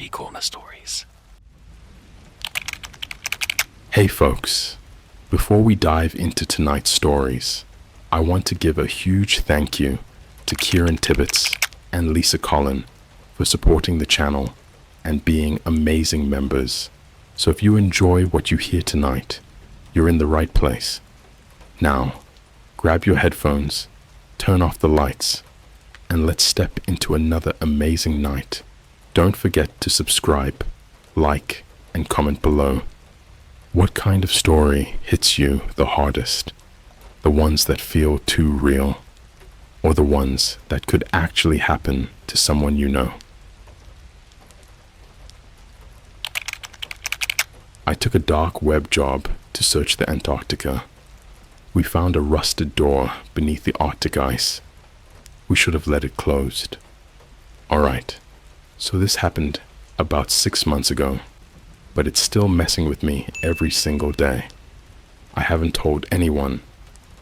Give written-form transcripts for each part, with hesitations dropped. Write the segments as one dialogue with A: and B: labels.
A: CreepyCorner stories.
B: Hey folks, before we dive into tonight's stories, I want to give a huge thank you to Kieran Tibbetts and Lisa Collin for supporting the channel and being amazing members. So if you enjoy what you hear tonight, you're in the right place. Now, grab your headphones, turn off the lights, and let's step into another amazing night. Don't forget to subscribe, like, and comment below. What kind of story hits you the hardest? The ones that feel too real, or the ones that could actually happen to someone you know? I took a dark web job to search the Antarctica. We found a rusted door beneath the Arctic ice. We should have let it closed. Alright, so this happened about 6 months ago, but it's still messing with me every single day. I haven't told anyone,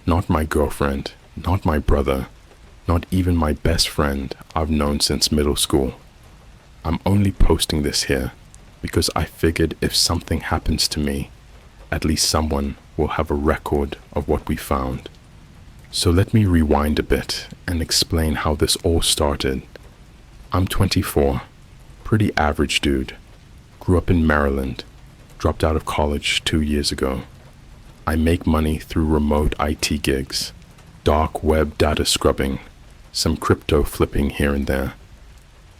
B: not my girlfriend, not my brother, not even my best friend I've known since middle school. I'm only posting this here because I figured if something happens to me, at least someone will have a record of what we found. So let me rewind a bit and explain how this all started. I'm 24, pretty average dude. Grew up in Maryland, dropped out of college 2 years ago. I make money through remote IT gigs, dark web data scrubbing, some crypto flipping here and there.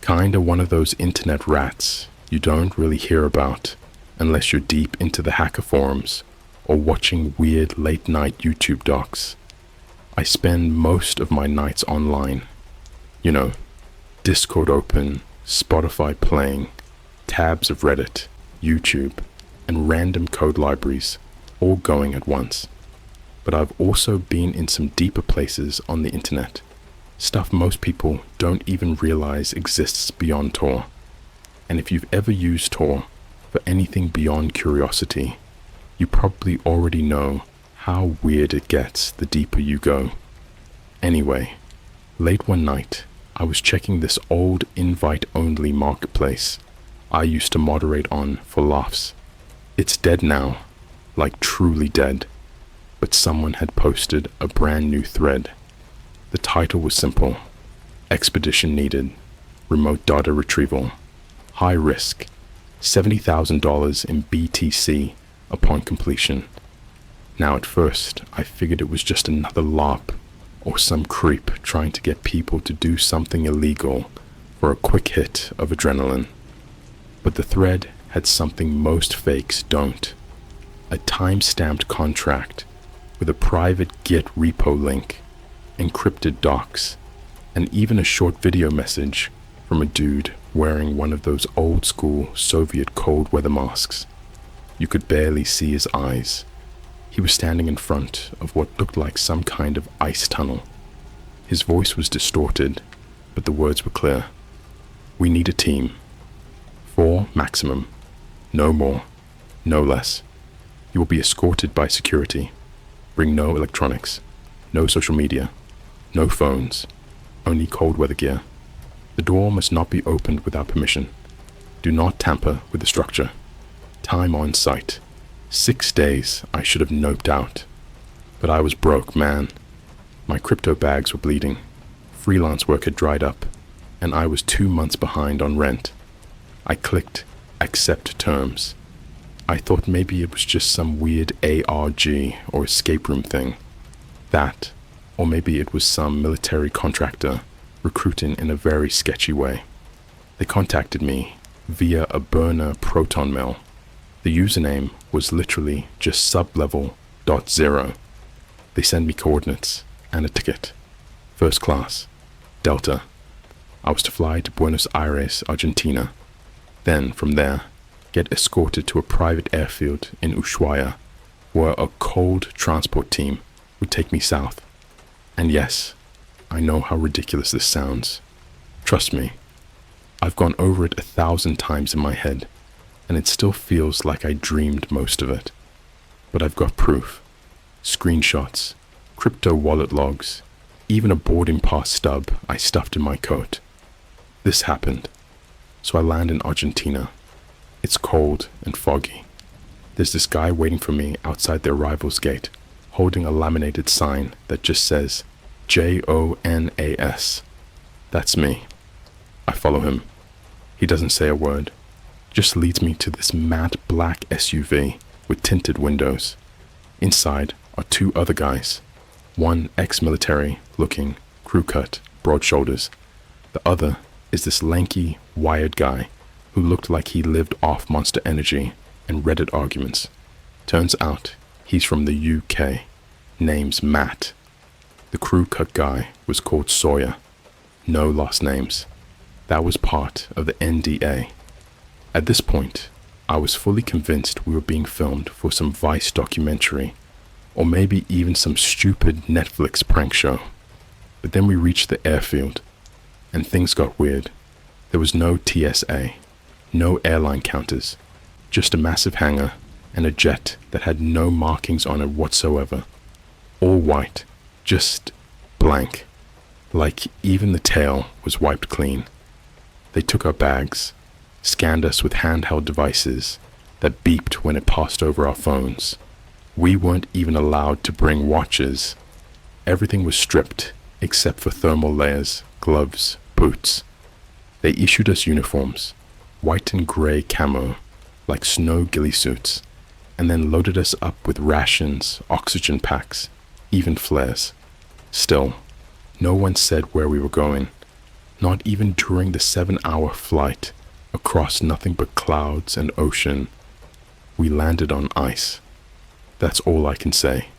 B: Kinda one of those internet rats you don't really hear about unless you're deep into the hacker forums or watching weird late night YouTube docs. I spend most of my nights online. You know, Discord open, Spotify playing, tabs of Reddit, YouTube, and random code libraries all going at once. But I've also been in some deeper places on the internet, stuff most people don't even realize exists beyond Tor. And if you've ever used Tor for anything beyond curiosity, you probably already know how weird it gets the deeper you go. Anyway, late one night, I was checking this old invite-only marketplace I used to moderate on for laughs. It's dead now, like truly dead, but someone had posted a brand new thread. The title was simple: Expedition needed, remote data retrieval, high risk, $70,000 in BTC upon completion. Now at first, I figured it was just another LARP or some creep trying to get people to do something illegal for a quick hit of adrenaline. But the thread had something most fakes don't: a time-stamped contract with a private Git repo link, encrypted docs, and even a short video message from a dude wearing one of those old-school Soviet cold weather masks. You could barely see his eyes. He was standing in front of what looked like some kind of ice tunnel. His voice was distorted, but the words were clear. We need a team. 4 maximum. No more. No less. You will be escorted by security. Bring no electronics. No social media. No phones. Only cold weather gear. The door must not be opened without permission. Do not tamper with the structure. Time on site. 6 days I should have noped out. But I was broke, man. My crypto bags were bleeding. Freelance work had dried up, and I was 2 months behind on rent. I clicked accept terms. I thought maybe it was just some weird ARG or escape room thing. That, or maybe it was some military contractor recruiting in a very sketchy way. They contacted me via a burner proton mail. The username was literally just sublevel.0. They sent me coordinates and a ticket. First class, Delta. I was to fly to Buenos Aires, Argentina. Then, from there, get escorted to a private airfield in Ushuaia, where a cold transport team would take me south. And yes, I know how ridiculous this sounds. Trust me, I've gone over it 1,000 times in my head, and it still feels like I dreamed most of it. But I've got proof. Screenshots, crypto wallet logs, even a boarding pass stub I stuffed in my coat. This happened. So I land in Argentina. It's cold and foggy. There's this guy waiting for me outside the arrivals gate, holding a laminated sign that just says JONAS. That's me. I follow him. He doesn't say a word, just leads me to this matte black SUV with tinted windows. Inside are two other guys, one ex-military looking, crew cut, broad shoulders. The other is this lanky, wired guy who looked like he lived off Monster Energy and Reddit arguments. Turns out he's from the UK. Name's Matt. The crew cut guy was called Sawyer. No last names. That was part of the NDA. At this point, I was fully convinced we were being filmed for some Vice documentary, or maybe even some stupid Netflix prank show. But then we reached the airfield, and things got weird. There was no TSA, no airline counters, just a massive hangar and a jet that had no markings on it whatsoever. All white, just blank, like even the tail was wiped clean. They took our bags, scanned us with handheld devices that beeped when it passed over our phones. We weren't even allowed to bring watches. Everything was stripped except for thermal layers, gloves, boots. They issued us uniforms, white and gray camo, like snow ghillie suits, and then loaded us up with rations, oxygen packs, even flares. Still, no one said where we were going, not even during the 7-hour flight across nothing but clouds and ocean. We landed on ice. That's all I can say.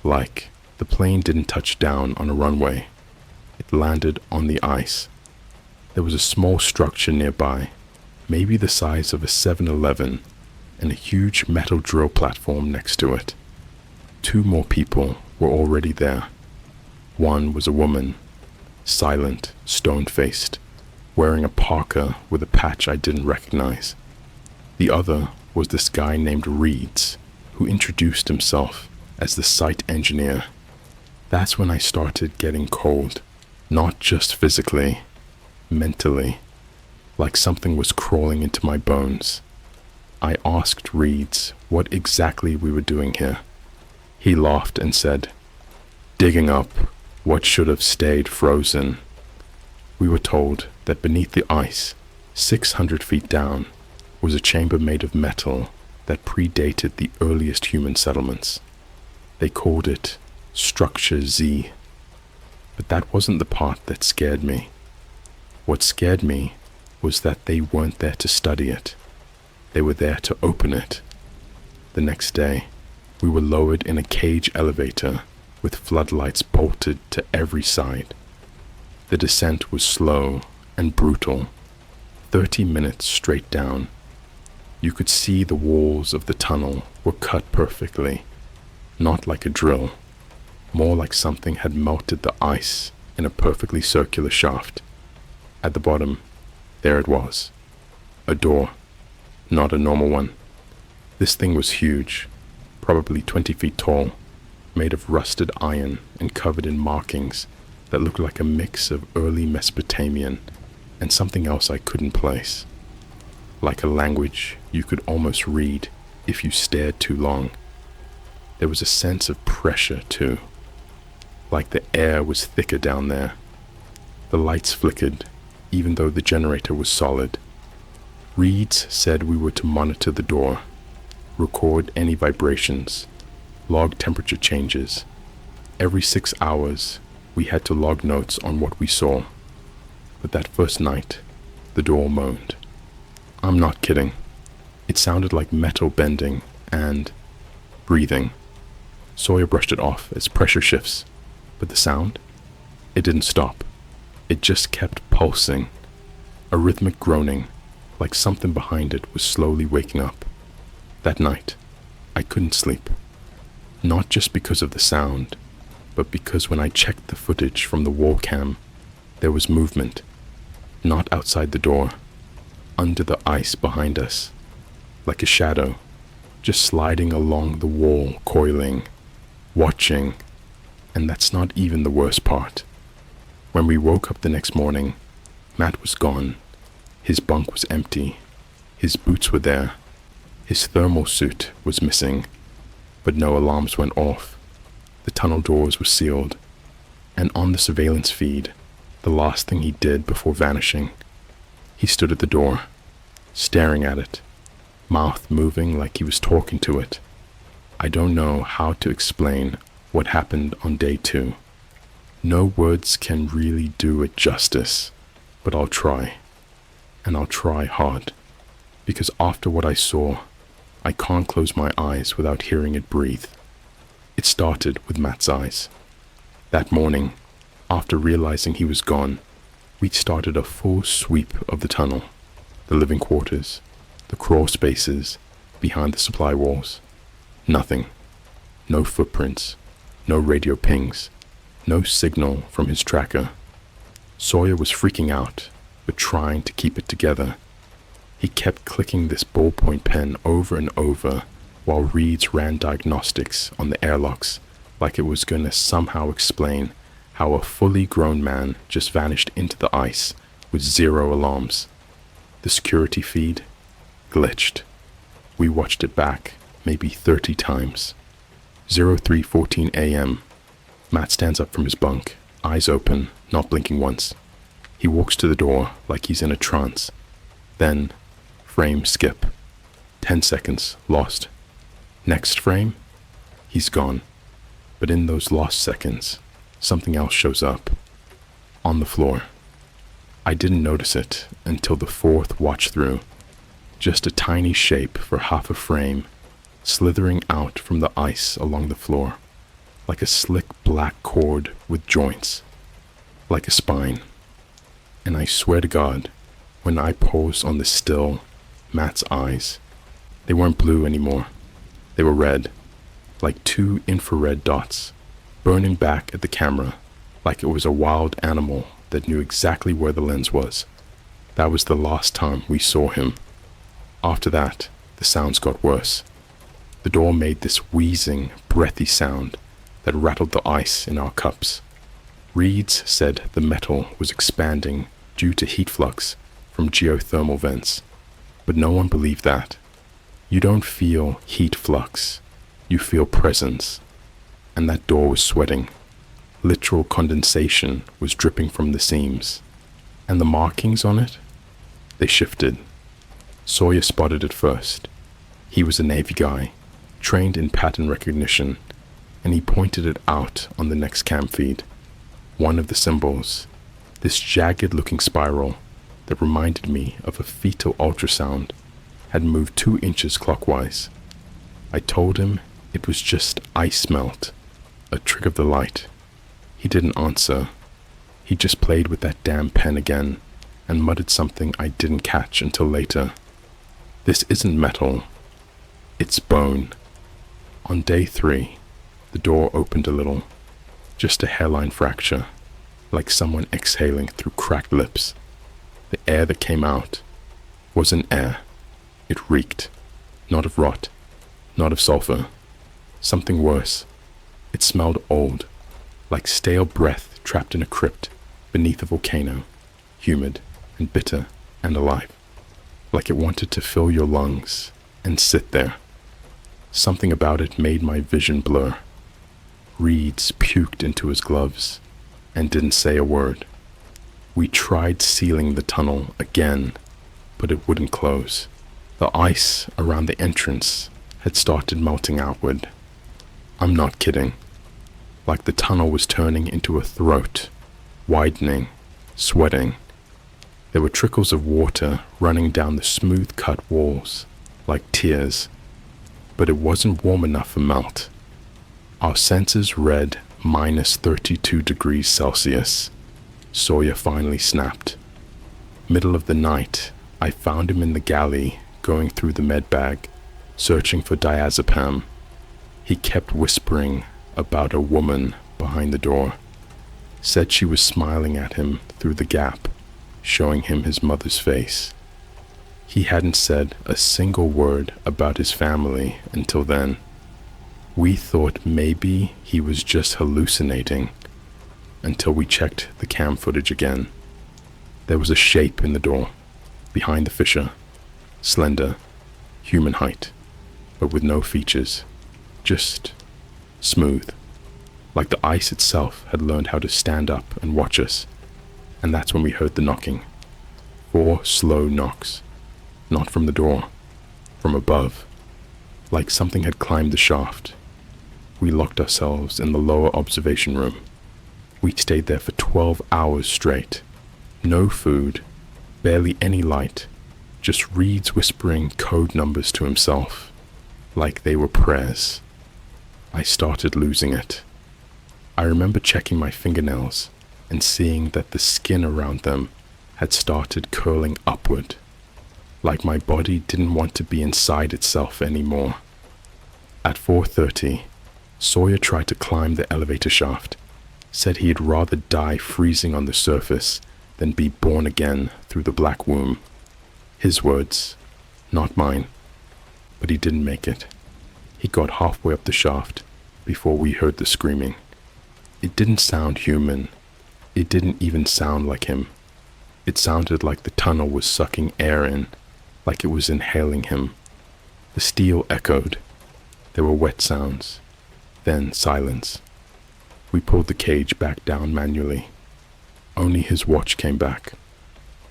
B: Like, the plane didn't touch down on a runway. It landed on the ice. There was a small structure nearby, maybe the size of a 7-Eleven, and a huge metal drill platform next to it. 2 more people were already there. One was a woman, silent, stone-faced, wearing a parka with a patch I didn't recognize. The other was this guy named Reeds, who introduced himself as the site engineer. That's when I started getting cold, not just physically, mentally, like something was crawling into my bones. I asked Reeds what exactly we were doing here. He laughed and said, "Digging up what should have stayed frozen." We were told that beneath the ice, 600 feet down, was a chamber made of metal that predated the earliest human settlements. They called it Structure Z. But that wasn't the part that scared me. What scared me was that they weren't there to study it. They were there to open it. The next day, we were lowered in a cage elevator with floodlights bolted to every side. The descent was slow and brutal, 30 minutes straight down. You could see the walls of the tunnel were cut perfectly, not like a drill, more like something had melted the ice in a perfectly circular shaft. At the bottom, there it was, a door, not a normal one. This thing was huge, probably 20 feet tall, made of rusted iron and covered in markings that looked like a mix of early Mesopotamian and something else I couldn't place. Like a language you could almost read if you stared too long. There was a sense of pressure too, like the air was thicker down there. The lights flickered, even though the generator was solid. Reeds said we were to monitor the door, record any vibrations, log temperature changes. Every 6 hours, we had to log notes on what we saw. But that first night, the door moaned. I'm not kidding. It sounded like metal bending and breathing. Sawyer brushed it off as pressure shifts, but the sound? It didn't stop. It just kept pulsing, a rhythmic groaning, like something behind it was slowly waking up. That night, I couldn't sleep. Not just because of the sound, but because when I checked the footage from the wall cam, there was movement, not outside the door, under the ice behind us, like a shadow, just sliding along the wall, coiling, watching. And that's not even the worst part. When we woke up the next morning, Matt was gone. His bunk was empty. His boots were there. His thermal suit was missing, but no alarms went off. The tunnel doors were sealed, and on the surveillance feed, the last thing he did before vanishing, he stood at the door, staring at it, mouth moving like he was talking to it. I don't know how to explain what happened on day 2. No words can really do it justice, but I'll try. And I'll try hard, because after what I saw, I can't close my eyes without hearing it breathe. It started with Matt's eyes. That morning, after realizing he was gone, we started a full sweep of the tunnel, the living quarters, the crawl spaces behind the supply walls. Nothing. No footprints, no radio pings, no signal from his tracker. Sawyer was freaking out, but trying to keep it together. He kept clicking this ballpoint pen over and over while Reeds ran diagnostics on the airlocks like it was going to somehow explain how a fully grown man just vanished into the ice with 0 alarms. The security feed glitched. We watched it back maybe 30 times. 03:14 a.m. Matt stands up from his bunk, eyes open, not blinking once. He walks to the door like he's in a trance. Then, frame skip. 10 seconds, lost. Next frame, he's gone. But in those lost seconds, something else shows up. On the floor. I didn't notice it until the 4th watch through. Just a tiny shape for half a frame, slithering out from the ice along the floor, like a slick black cord with joints, like a spine. And I swear to God, when I paused on the still, Matt's eyes, they weren't blue anymore. They were red, like 2 infrared dots, burning back at the camera, like it was a wild animal that knew exactly where the lens was. That was the last time we saw him. After that, the sounds got worse. The door made this wheezing, breathy sound that rattled the ice in our cups. Reeds said the metal was expanding due to heat flux from geothermal vents, but no one believed that. You don't feel heat flux, you feel presence. And that door was sweating. Literal condensation was dripping from the seams. And the markings on it? They shifted. Sawyer spotted it first. He was a Navy guy, trained in pattern recognition, and he pointed it out on the next cam feed. One of the symbols, this jagged-looking spiral that reminded me of a fetal ultrasound, had moved 2 inches clockwise. I told him it was just ice melt, a trick of the light. He didn't answer. He just played with that damn pen again and muttered something I didn't catch until later. This isn't metal. It's bone. On day 3, the door opened a little. Just a hairline fracture, like someone exhaling through cracked lips. The air that came out wasn't air. It reeked, not of rot, not of sulfur. Something worse. It smelled old, like stale breath trapped in a crypt beneath a volcano, humid and bitter and alive, like it wanted to fill your lungs and sit there. Something about it made my vision blur. Reeds puked into his gloves and didn't say a word. We tried sealing the tunnel again, but it wouldn't close. The ice around the entrance had started melting outward. I'm not kidding. Like the tunnel was turning into a throat, widening, sweating. There were trickles of water running down the smooth-cut walls, like tears, but it wasn't warm enough for melt. Our sensors read -32 degrees Celsius. Sawyer finally snapped. Middle of the night, I found him in the galley, going through the med bag, searching for diazepam. He kept whispering about a woman behind the door. Said she was smiling at him through the gap, showing him his mother's face. He hadn't said a single word about his family until then. We thought maybe he was just hallucinating until we checked the cam footage again. There was a shape in the door, behind the fissure, slender, human height, but with no features, just smooth, like the ice itself had learned how to stand up and watch us. And that's when we heard the knocking. 4 slow knocks, not from the door, from above, like something had climbed the shaft. We locked ourselves in the lower observation room. We'd stayed there for 12 hours straight. No food, barely any light, just Reed's whispering code numbers to himself, like they were prayers. I started losing it. I remember checking my fingernails and seeing that the skin around them had started curling upward, like my body didn't want to be inside itself anymore. At 4:30, Sawyer tried to climb the elevator shaft, said he'd rather die freezing on the surface than be born again through the black womb. His words, not mine, but he didn't make it. He got halfway up the shaft before we heard the screaming. It didn't sound human. It didn't even sound like him. It sounded like the tunnel was sucking air in, like it was inhaling him. The steel echoed. There were wet sounds, then silence. We pulled the cage back down manually. Only his watch came back,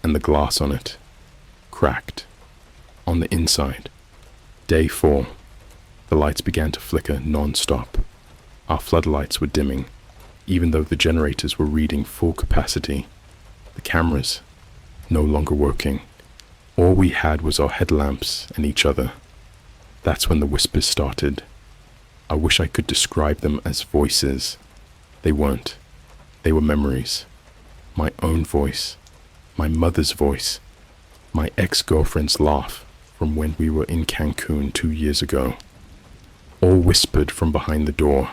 B: and the glass on it cracked. On the inside, day 4, the lights began to flicker non-stop. Our floodlights were dimming, even though the generators were reading full capacity. The cameras, no longer working. All we had was our headlamps and each other. That's when the whispers started. I wish I could describe them as voices. They weren't. They were memories. My own voice, my mother's voice, my ex-girlfriend's laugh from when we were in Cancun 2 years ago. All whispered from behind the door,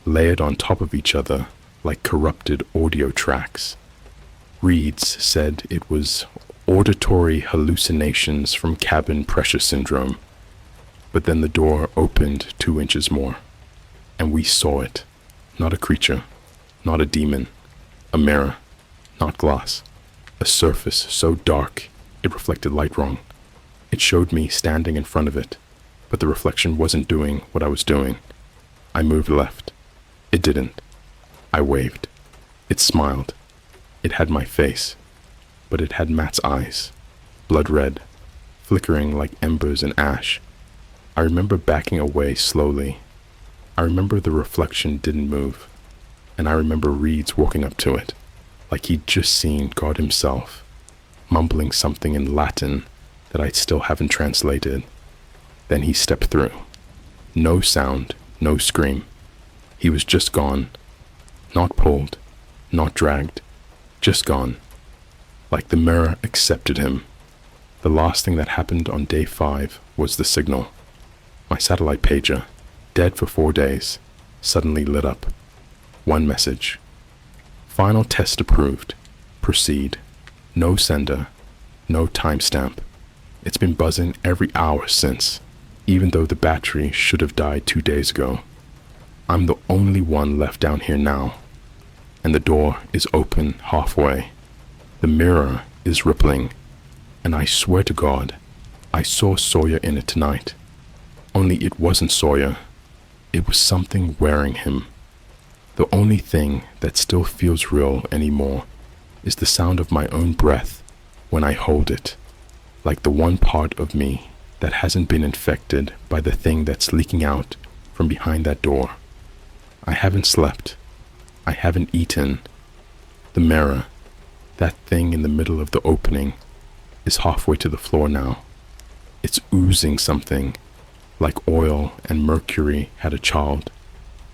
B: layered on top of each other like corrupted audio tracks. Reeds said it was auditory hallucinations from cabin pressure syndrome. But then the door opened 2 inches more, and we saw it. Not a creature, not a demon, a mirror, not glass, a surface so dark it reflected light wrong. It showed me standing in front of it, but the reflection wasn't doing what I was doing. I moved left. It didn't. I waved. It smiled. It had my face, but it had Matt's eyes, blood red, flickering like embers in ash. I remember backing away slowly. I remember the reflection didn't move, and I remember Reeds walking up to it, like he'd just seen God himself, mumbling something in Latin that I still haven't translated. Then he stepped through. No sound, no scream. He was just gone. Not pulled, not dragged, just gone. Like the mirror accepted him. The last thing that happened on day 5 was the signal. My satellite pager, dead for 4 days, suddenly lit up. One message. Final test approved. Proceed. No sender. No timestamp. It's been buzzing every hour since, even though the battery should have died 2 days ago. I'm the only one left down here now, and the door is open halfway. The mirror is rippling, and I swear to God, I saw Sawyer in it tonight. Only it wasn't Sawyer. It was something wearing him. The only thing that still feels real anymore is the sound of my own breath when I hold it, like the one part of me that hasn't been infected by the thing that's leaking out from behind that door. I haven't slept. I haven't eaten. The mirror, that thing in the middle of the opening, is halfway to the floor now. It's oozing something, like oil and mercury had a child,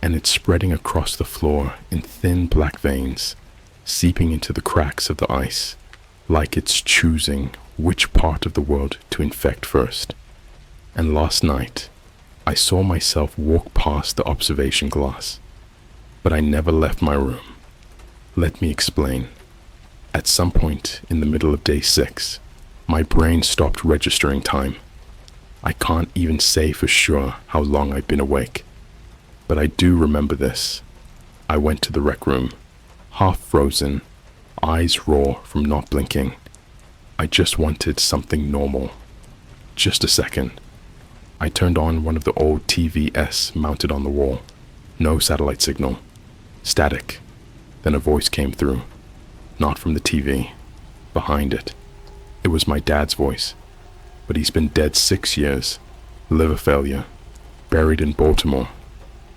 B: and it's spreading across the floor in thin black veins, seeping into the cracks of the ice, like it's choosing which part of the world to infect first. And last night, I saw myself walk past the observation glass, but I never left my room. Let me explain. At some point in the middle of day 6, my brain stopped registering time. I can't even say for sure how long I've been awake, but I do remember this. I went to the rec room, half frozen, eyes raw from not blinking. I just wanted something normal. Just a second. I turned on one of the old TVS mounted on the wall. No satellite signal. Static. Then a voice came through. Not from the TV. Behind it. It was my dad's voice. But he's been dead 6 years. Liver failure. Buried in Baltimore.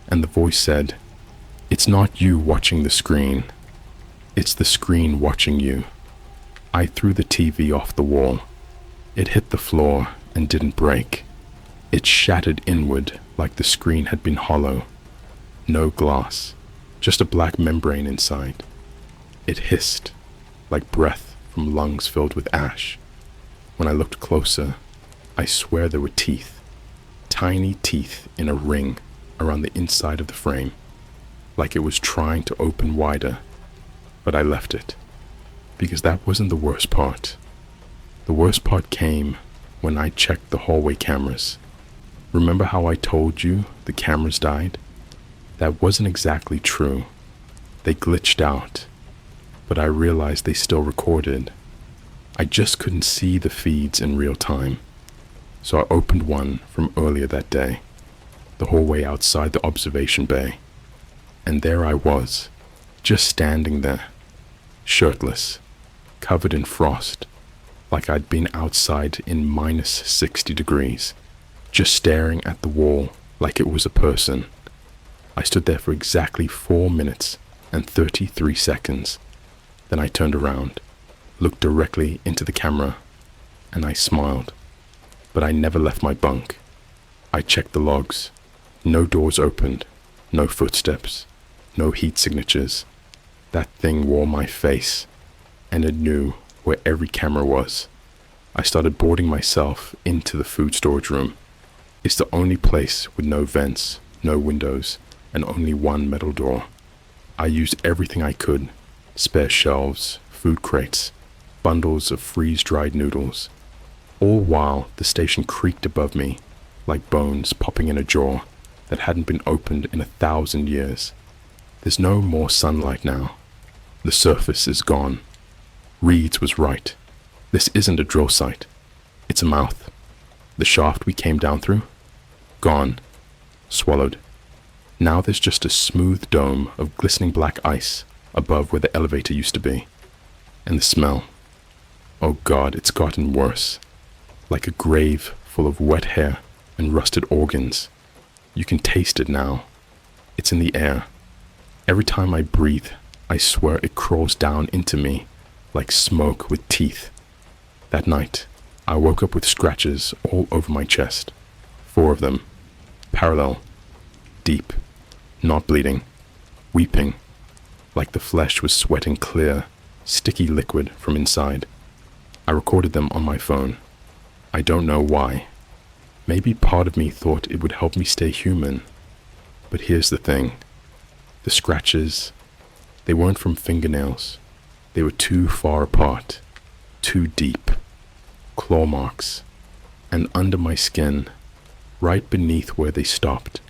B: And the voice said, "It's not you watching the screen. It's the screen watching you." I threw the TV off the wall. It hit the floor and didn't break. It shattered inward like the screen had been hollow. No glass, just a black membrane inside. It hissed, like breath from lungs filled with ash. When I looked closer, I swear there were teeth. Tiny teeth in a ring around the inside of the frame, like it was trying to open wider. But I left it, because that wasn't the worst part. The worst part came when I checked the hallway cameras. Remember how I told you the cameras died? That wasn't exactly true. They glitched out, but I realized they still recorded. I just couldn't see the feeds in real time. So I opened one from earlier that day, the hallway outside the observation bay. And there I was, just standing there, shirtless, covered in frost, like I'd been outside in minus 60 degrees, just staring at the wall like it was a person. I stood there for exactly 4 minutes and 33 seconds. Then I turned around, looked directly into the camera, and I smiled. But I never left my bunk. I checked the logs. No doors opened, no footsteps, no heat signatures. That thing wore my face, and it knew where every camera was. I started boarding myself into the food storage room. It's the only place with no vents, no windows, and only one metal door. I used everything I could: spare shelves, food crates, bundles of freeze-dried noodles. All while the station creaked above me, like bones popping in a jaw that hadn't been opened in 1,000 years. There's no more sunlight now. The surface is gone. Reeds was right. This isn't a drill site. It's a mouth. The shaft we came down through? Gone. Swallowed. Now there's just a smooth dome of glistening black ice above where the elevator used to be. And the smell. Oh God, it's gotten worse. Like a grave full of wet hair and rusted organs. You can taste it now. It's in the air. Every time I breathe, I swear it crawls down into me like smoke with teeth. That night, I woke up with scratches all over my chest. 4 of them. Parallel. Deep. Not bleeding. Weeping. Like the flesh was sweating clear, sticky liquid from inside. I recorded them on my phone. I don't know why. Maybe part of me thought it would help me stay human. But here's the thing. The scratches, they weren't from fingernails. They were too far apart, too deep. Claw marks. And under my skin, right beneath where they stopped,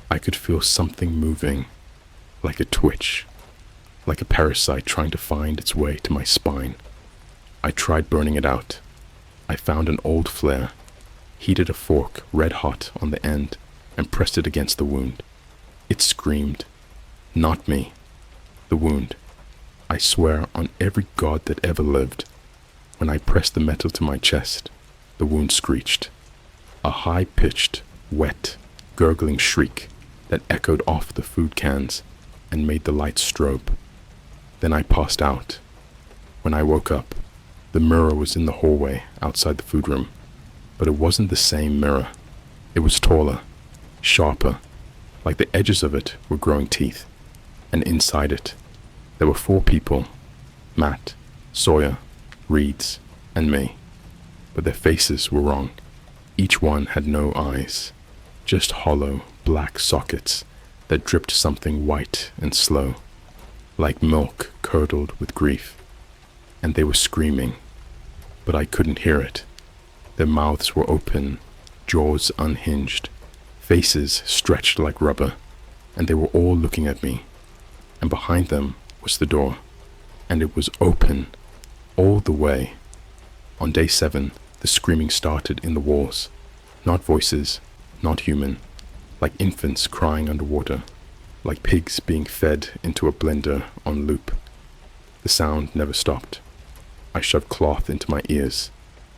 B: I could feel something moving, like a twitch, like a parasite trying to find its way to my spine. I tried burning it out. I found an old flare, heated a fork red hot on the end, and pressed it against the wound. It screamed. Not me. The wound. I swear on every god that ever lived. When I pressed the metal to my chest, the wound screeched. A high-pitched, wet, gurgling shriek that echoed off the food cans and made the lights strobe. Then I passed out. When I woke up, the mirror was in the hallway outside the food room, but it wasn't the same mirror. It was taller, sharper, like the edges of it were growing teeth. And inside it, there were 4 people: Matt, Sawyer, Reeds, and me. But their faces were wrong. Each one had no eyes, just hollow, black sockets that dripped something white and slow, like milk curdled with grief. And they were screaming, but I couldn't hear it. Their mouths were open, jaws unhinged, faces stretched like rubber, and they were all looking at me. And behind them was the door, and it was open all the way. On day 7, the screaming started in the walls. Not voices, not human, like infants crying underwater, like pigs being fed into a blender on loop. The sound never stopped. I shoved cloth into my ears,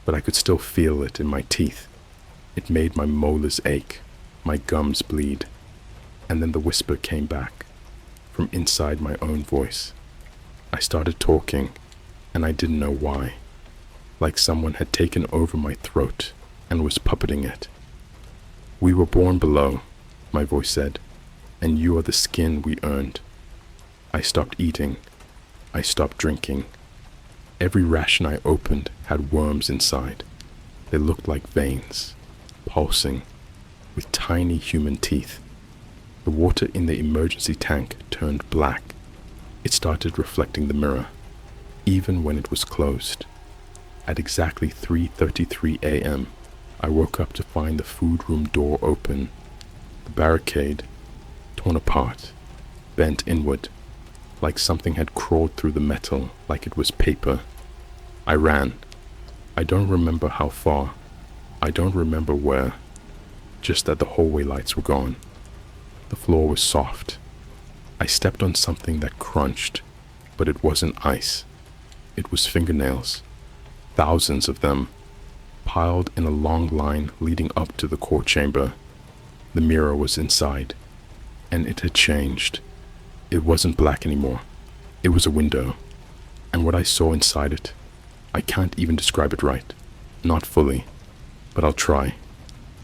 B: but I could still feel it in my teeth. It made my molars ache, my gums bleed. And then the whisper came back, from inside my own voice. I started talking, and I didn't know why. Like someone had taken over my throat and was puppeting it. "We were born below," my voice said, "and you are the skin we earned." I stopped eating. I stopped drinking. Every ration I opened had worms inside. They looked like veins, pulsing, with tiny human teeth. The water in the emergency tank turned black. It started reflecting the mirror, even when it was closed. At exactly 3:33 a.m., I woke up to find the food room door open, the barricade torn apart, bent inward, like something had crawled through the metal like it was paper. I ran. I don't remember how far. I don't remember where. Just that the hallway lights were gone. The floor was soft. I stepped on something that crunched, but it wasn't ice. It was fingernails. Thousands of them, piled in a long line leading up to the court chamber. The mirror was inside, and it had changed. It wasn't black anymore. It was a window, and what I saw inside it, I can't even describe it right. Not fully, but I'll try.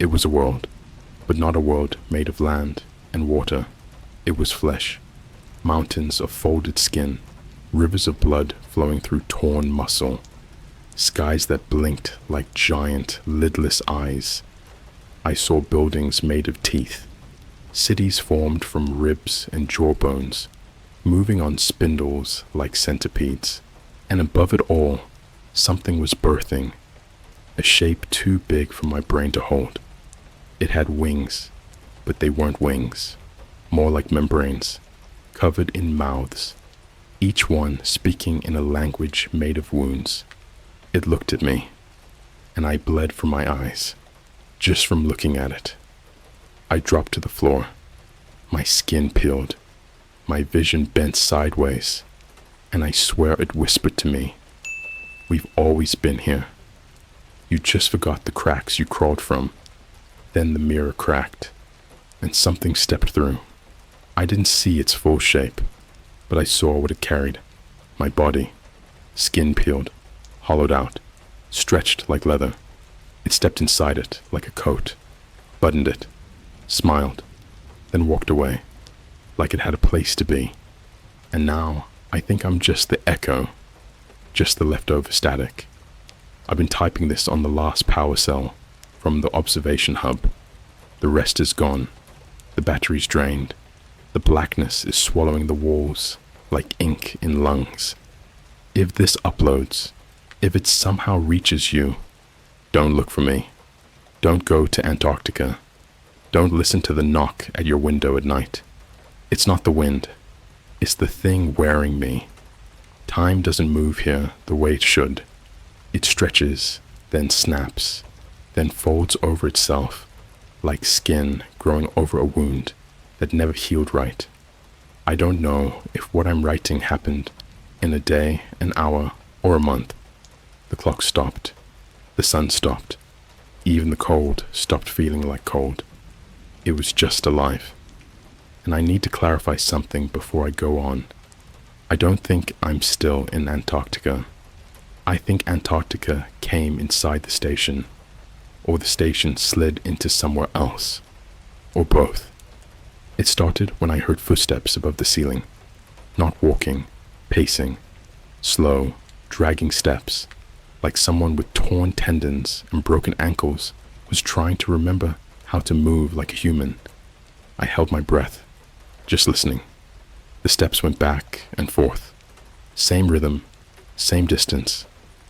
B: It was a world, but not a world made of land and water. It was flesh, mountains of folded skin, rivers of blood flowing through torn muscle, skies that blinked like giant, lidless eyes. I saw buildings made of teeth, cities formed from ribs and jawbones, moving on spindles like centipedes. And above it all, something was birthing, a shape too big for my brain to hold. It had wings, but they weren't wings, more like membranes, covered in mouths, each one speaking in a language made of wounds. It looked at me, and I bled from my eyes, just from looking at it. I dropped to the floor. My skin peeled, my vision bent sideways, and I swear it whispered to me, "We've always been here. You just forgot the cracks you crawled from." Then the mirror cracked, and something stepped through. I didn't see its full shape, but I saw what it carried. My body, skin peeled, hollowed out, stretched like leather. It stepped inside it like a coat, buttoned it, smiled, then walked away, like it had a place to be. And now I think I'm just the echo, just the leftover static. I've been typing this on the last power cell from the observation hub. The rest is gone. The battery's drained. The blackness is swallowing the walls like ink in lungs. If this uploads, if it somehow reaches you, don't look for me. Don't go to Antarctica. Don't listen to the knock at your window at night. It's not the wind. It's the thing wearing me. Time doesn't move here the way it should. It stretches, then snaps, then folds over itself, like skin growing over a wound that never healed right. I don't know if what I'm writing happened in a day, an hour, or a month. The clock stopped. The sun stopped. Even the cold stopped feeling like cold. It was just alive. And I need to clarify something before I go on. I don't think I'm still in Antarctica. I think Antarctica came inside the station, or the station slid into somewhere else, or both. It started when I heard footsteps above the ceiling, not walking, pacing, slow, dragging steps, like someone with torn tendons and broken ankles was trying to remember how to move like a human. I held my breath, just listening. The steps went back and forth. Same rhythm, same distance,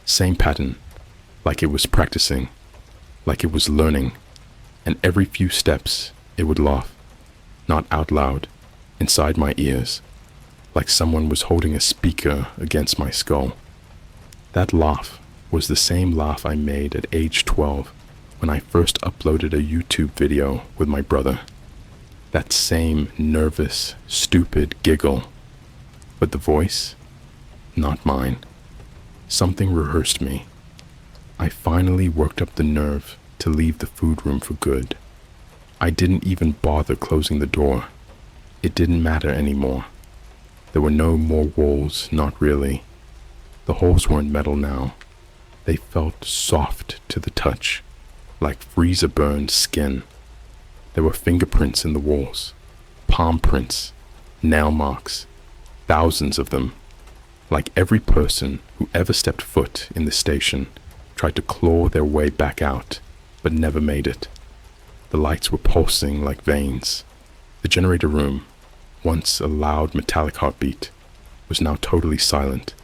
B: same pattern, like it was practicing, like it was learning. And every few steps, it would laugh, not out loud, inside my ears, like someone was holding a speaker against my skull. That laugh was the same laugh I made at age 12 when I first uploaded a YouTube video with my brother. That same nervous, stupid giggle. But the voice? Not mine. Something rehearsed me. I finally worked up the nerve to leave the food room for good. I didn't even bother closing the door. It didn't matter anymore. There were no more walls, not really. The holes weren't metal now. They felt soft to the touch, like freezer-burned skin. There were fingerprints in the walls, palm prints, nail marks, thousands of them. Like every person who ever stepped foot in the station tried to claw their way back out, but never made it. The lights were pulsing like veins. The generator room, once a loud metallic heartbeat, was now totally silent.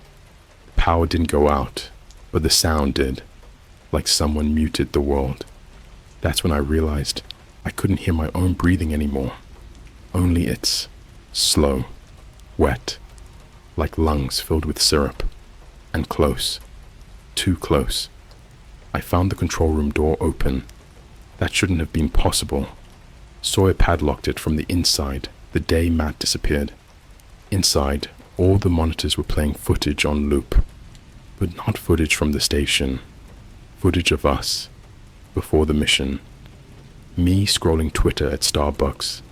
B: The power didn't go out, but the sound did, like someone muted the world. That's when I realized I couldn't hear my own breathing anymore. Only its, slow, wet, like lungs filled with syrup, and close, too close. I found the control room door open. That shouldn't have been possible. Sawyer padlocked it from the inside the day Matt disappeared. Inside, all the monitors were playing footage on loop, but not footage from the station. Footage of us, before the mission. Me scrolling Twitter at Starbucks.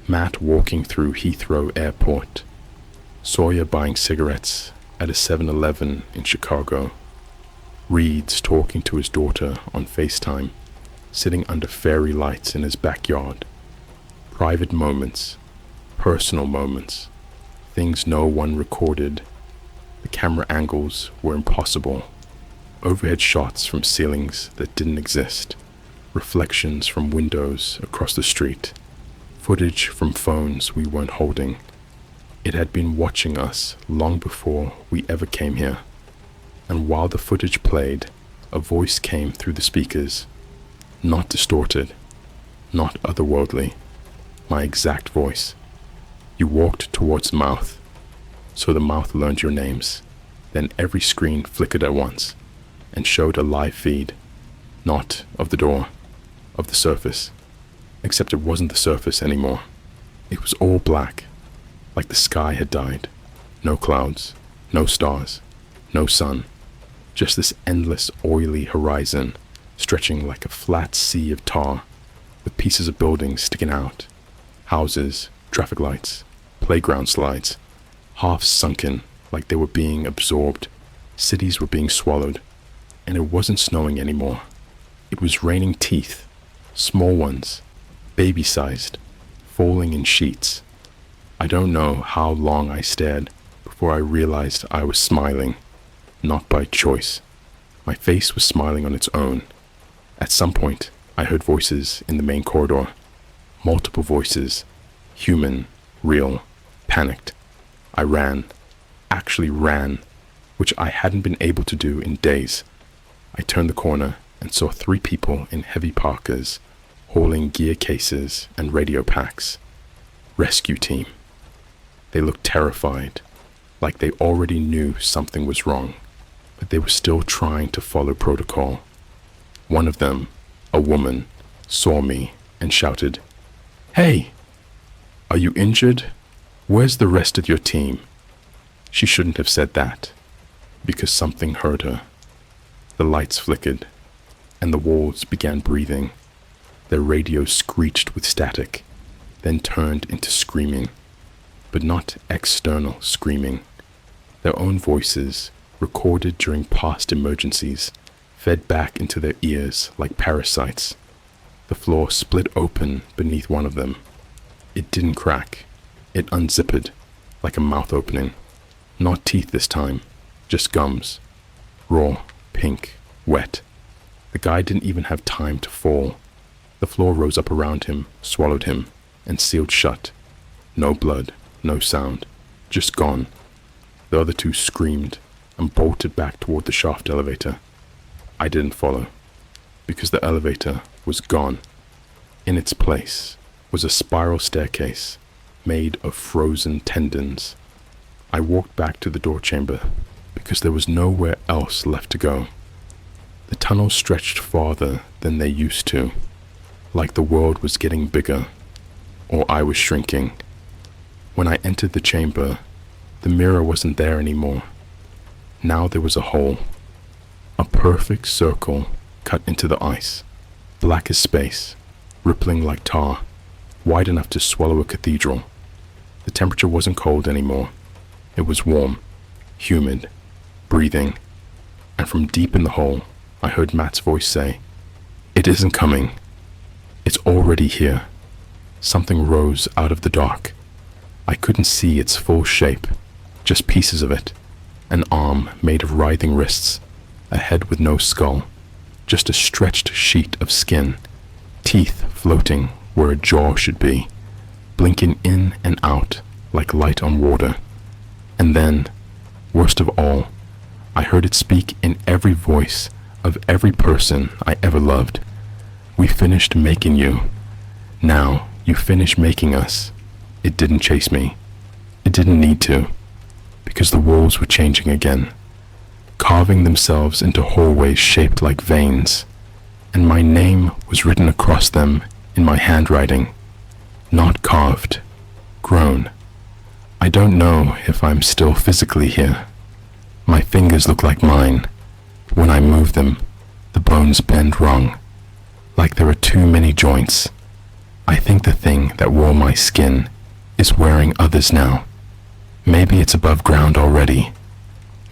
B: Matt walking through Heathrow Airport. Sawyer buying cigarettes at a 7-Eleven in Chicago. Reed's talking to his daughter on FaceTime, sitting under fairy lights in his backyard. Private moments, personal moments, things no one recorded. The camera angles were impossible. Overhead shots from ceilings that didn't exist. Reflections from windows across the street. Footage from phones we weren't holding. It had been watching us long before we ever came here. And while the footage played, a voice came through the speakers. Not distorted, not otherworldly. My exact voice. You walked towards the mouth, so the mouth learned your names. Then every screen flickered at once and showed a live feed, not of the door, of the surface. Except it wasn't the surface anymore. It was all black, like the sky had died. No clouds, no stars, no sun. Just this endless oily horizon stretching like a flat sea of tar, with pieces of buildings sticking out. Houses, traffic lights, playground slides, half sunken like they were being absorbed. Cities were being swallowed, and it wasn't snowing anymore. It was raining teeth, small ones, baby-sized, falling in sheets. I don't know how long I stared before I realized I was smiling, not by choice. My face was smiling on its own. At some point, I heard voices in the main corridor. Multiple voices, human, real, panicked. I ran, actually ran, which I hadn't been able to do in days. I turned the corner and saw 3 people in heavy parkas, hauling gear cases and radio packs. Rescue team. They looked terrified, like they already knew something was wrong, but they were still trying to follow protocol. One of them, a woman, saw me and shouted, "Hey! Are you injured? Where's the rest of your team?" She shouldn't have said that, because something hurt her. The lights flickered, and the walls began breathing. Their radios screeched with static, then turned into screaming, but not external screaming. Their own voices, recorded during past emergencies, fed back into their ears like parasites. The floor split open beneath one of them. It didn't crack. It unzipped, like a mouth opening. Not teeth this time, just gums. Raw, pink, wet. The guy didn't even have time to fall. The floor rose up around him, swallowed him, and sealed shut. No blood, no sound, just gone. The other 2 screamed and bolted back toward the shaft elevator. I didn't follow, because the elevator was gone. In its place was a spiral staircase made of frozen tendons. I walked back to the door chamber because there was nowhere else left to go. tunnels stretched farther than they used to, like the world was getting bigger, or I was shrinking. When I entered the chamber, the mirror wasn't there anymore. Now there was a hole, a perfect circle cut into the ice, black as space, rippling like tar, wide enough to swallow a cathedral. The temperature wasn't cold anymore. It was warm, humid, breathing, and from deep in the hole, I heard Matt's voice say, "It isn't coming. It's already here." Something rose out of the dark. I couldn't see its full shape, just pieces of it. An arm made of writhing wrists, a head with no skull, just a stretched sheet of skin, teeth floating where a jaw should be, blinking in and out like light on water. And then, worst of all, I heard it speak in every voice of every person I ever loved. "We finished making you. Now you finish making us." It didn't chase me. It didn't need to, because the walls were changing again, carving themselves into hallways shaped like veins, and my name was written across them in my handwriting, not carved, grown. I don't know if I'm still physically here. My fingers look like mine. When I move them, the bones bend wrong, like there are too many joints. I think the thing that wore my skin is wearing others now. Maybe it's above ground already.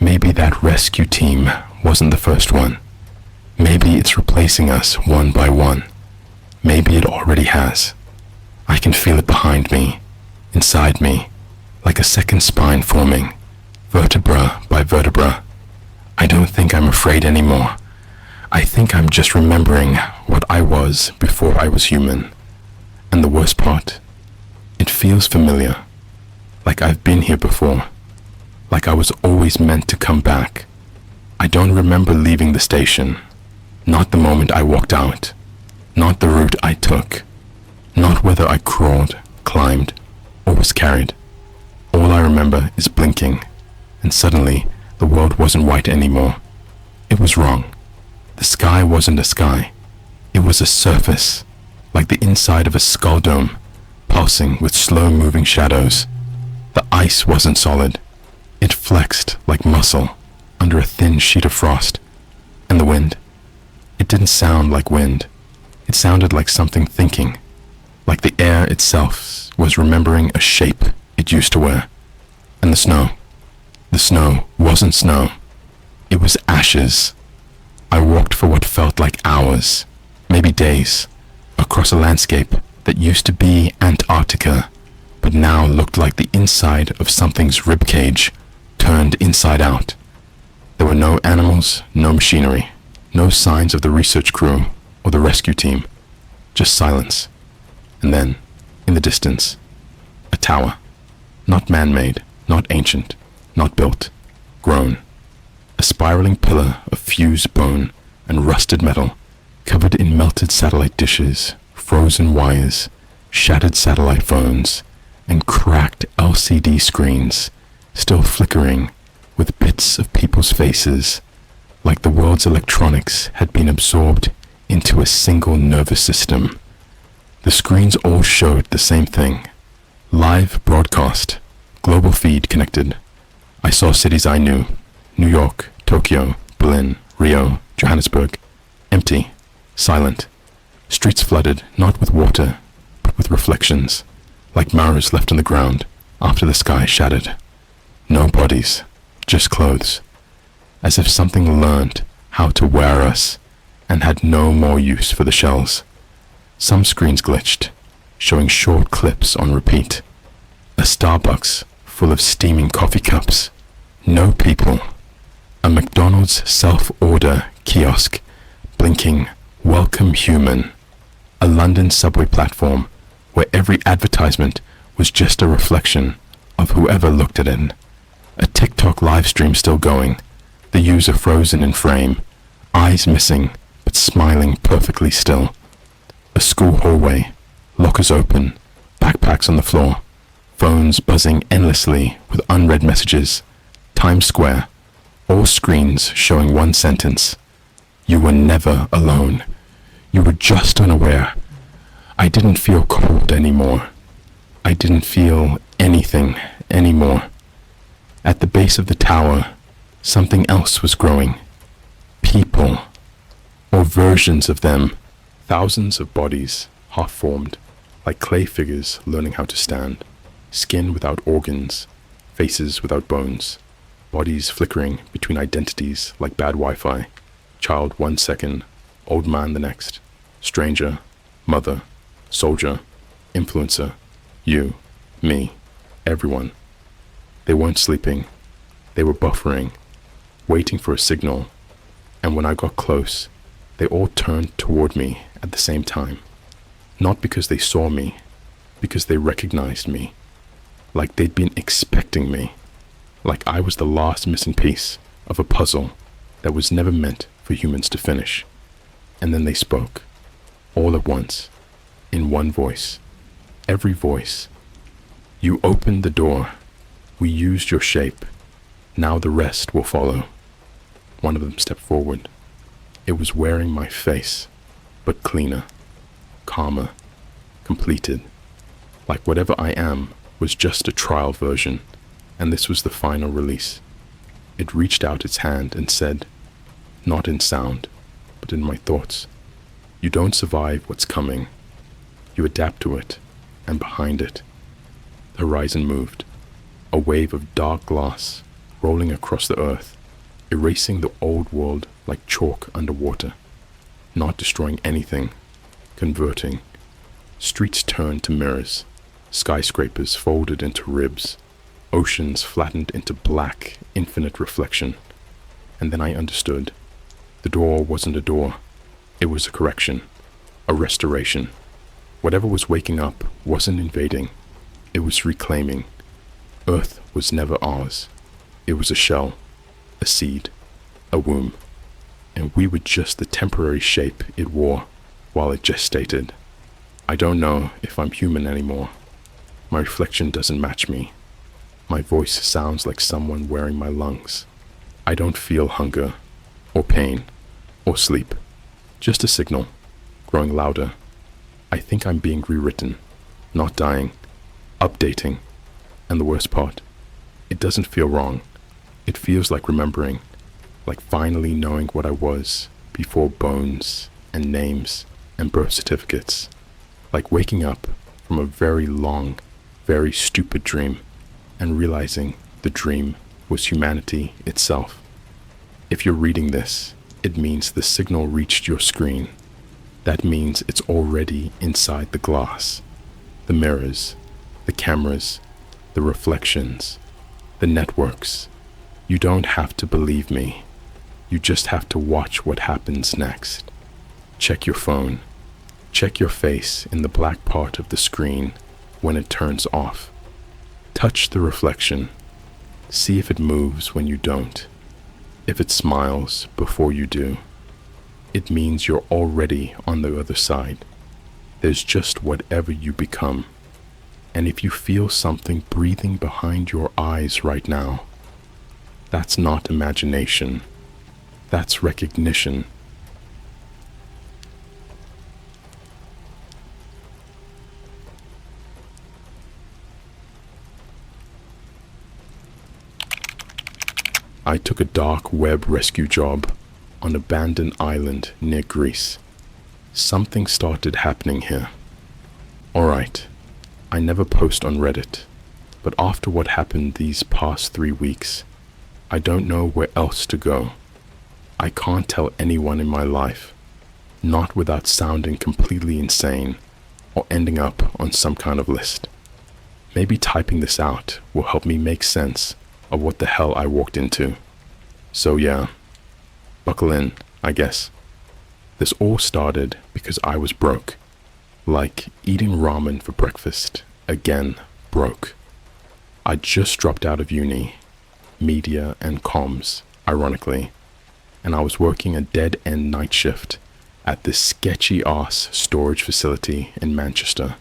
B: Maybe that rescue team wasn't the first one. Maybe it's replacing us one by one. Maybe it already has. I can feel it behind me, inside me, like a second spine forming, vertebra by vertebra. I don't think I'm afraid anymore. I think I'm just remembering what I was before I was human. And the worst part, it feels familiar, like I've been here before, like I was always meant to come back. I don't remember leaving the station, not the moment I walked out, not the route I took, not whether I crawled, climbed, or was carried. All I remember is blinking, and suddenly the world wasn't white anymore. It was wrong. The sky wasn't a sky. It was a surface, like the inside of a skull dome, pulsing with slow-moving shadows. The ice wasn't solid. It flexed like muscle under a thin sheet of frost. And the wind, it didn't sound like wind. It sounded like something thinking, like the air itself was remembering a shape it used to wear. And the snow wasn't snow. It was ashes. I walked for what felt like hours, maybe days, across a landscape that used to be Antarctica, but now looked like the inside of something's ribcage, turned inside out. There were no animals, no machinery, no signs of the research crew or the rescue team, just silence. And then, in the distance, a tower, not man-made, not ancient, not built, grown. A spiraling pillar of fused bone and rusted metal, covered in melted satellite dishes, frozen wires, shattered satellite phones, and cracked LCD screens, still flickering with bits of people's faces, like the world's electronics had been absorbed into a single nervous system. The screens all showed the same thing. Live broadcast, global feed connected. I saw cities I knew, New York, Tokyo, Berlin, Rio, Johannesburg, empty, silent. Streets flooded, not with water, but with reflections, like mirrors left on the ground after the sky shattered. No bodies, just clothes, as if something learned how to wear us and had no more use for the shells. Some screens glitched, showing short clips on repeat. A Starbucks full of steaming coffee cups. No people. A McDonald's self-order kiosk, blinking, "Welcome human." A London subway platform where every advertisement was just a reflection of whoever looked at it. A TikTok live stream still going, the user frozen in frame, eyes missing, but smiling perfectly still. A school hallway, lockers open, backpacks on the floor, phones buzzing endlessly with unread messages. Times Square, all screens showing one sentence: You were never alone. You were just unaware. I didn't feel cold anymore. I didn't feel anything anymore. At the base of the tower, something else was growing. People, or versions of them, thousands of bodies, half-formed, like clay figures learning how to stand, skin without organs, faces without bones, bodies flickering between identities like bad Wi-Fi, child 1 second, old man the next, stranger, mother, soldier, influencer, you, me, everyone. They weren't sleeping. They were buffering, waiting for a signal, and when I got close, they all turned toward me at the same time. Not because they saw me, because they recognized me, like they'd been expecting me, like I was the last missing piece of a puzzle that was never meant for humans to finish. And then they spoke, all at once, in one voice, every voice. You opened the door. We used your shape. Now the rest will follow. One of them stepped forward. It was wearing my face, but cleaner, calmer, completed. Like whatever I am was just a trial version, and this was the final release. It reached out its hand and said, not in sound, but in my thoughts, you don't survive what's coming. You adapt to it, and behind it, the horizon moved, a wave of dark glass rolling across the earth, erasing the old world like chalk underwater, not destroying anything, converting. Streets turned to mirrors, skyscrapers folded into ribs, oceans flattened into black, infinite reflection. And then I understood. The door wasn't a door. It was a correction, a restoration. Whatever was waking up wasn't invading. It was reclaiming. Earth was never ours. It was a shell, a seed, a womb. And we were just the temporary shape it wore while it gestated. I don't know if I'm human anymore. My reflection doesn't match me. My voice sounds like someone wearing my lungs. I don't feel hunger, or pain, or sleep. Just a signal, growing louder. I think I'm being rewritten, not dying, updating. And the worst part, it doesn't feel wrong. It feels like remembering, like finally knowing what I was before bones and names and birth certificates. Like waking up from a very long, very stupid dream and realizing the dream was humanity itself. If you're reading this, it means the signal reached your screen. That means it's already inside the glass, the mirrors, the cameras, the reflections, the networks. You don't have to believe me. You just have to watch what happens next. Check your phone. Check your face in the black part of the screen when it turns off. Touch the reflection. See if it moves when you don't. If it smiles before you do. It means you're already on the other side. There's just whatever you become. And if you feel something breathing behind your eyes right now, that's not imagination. That's recognition. I took a dark web rescue job on an abandoned island near Greece. Something started happening here. Alright, I never post on Reddit, but after what happened these past 3 weeks, I don't know where else to go. I can't tell anyone in my life, not without sounding completely insane or ending up on some kind of list. Maybe typing this out will help me make sense of what the hell I walked into. So yeah, buckle in, I guess. This all started because I was broke. Like eating ramen for breakfast, again, broke. I just dropped out of uni, media and comms, ironically, and I was working a dead-end night shift at this sketchy-ass storage facility in Manchester.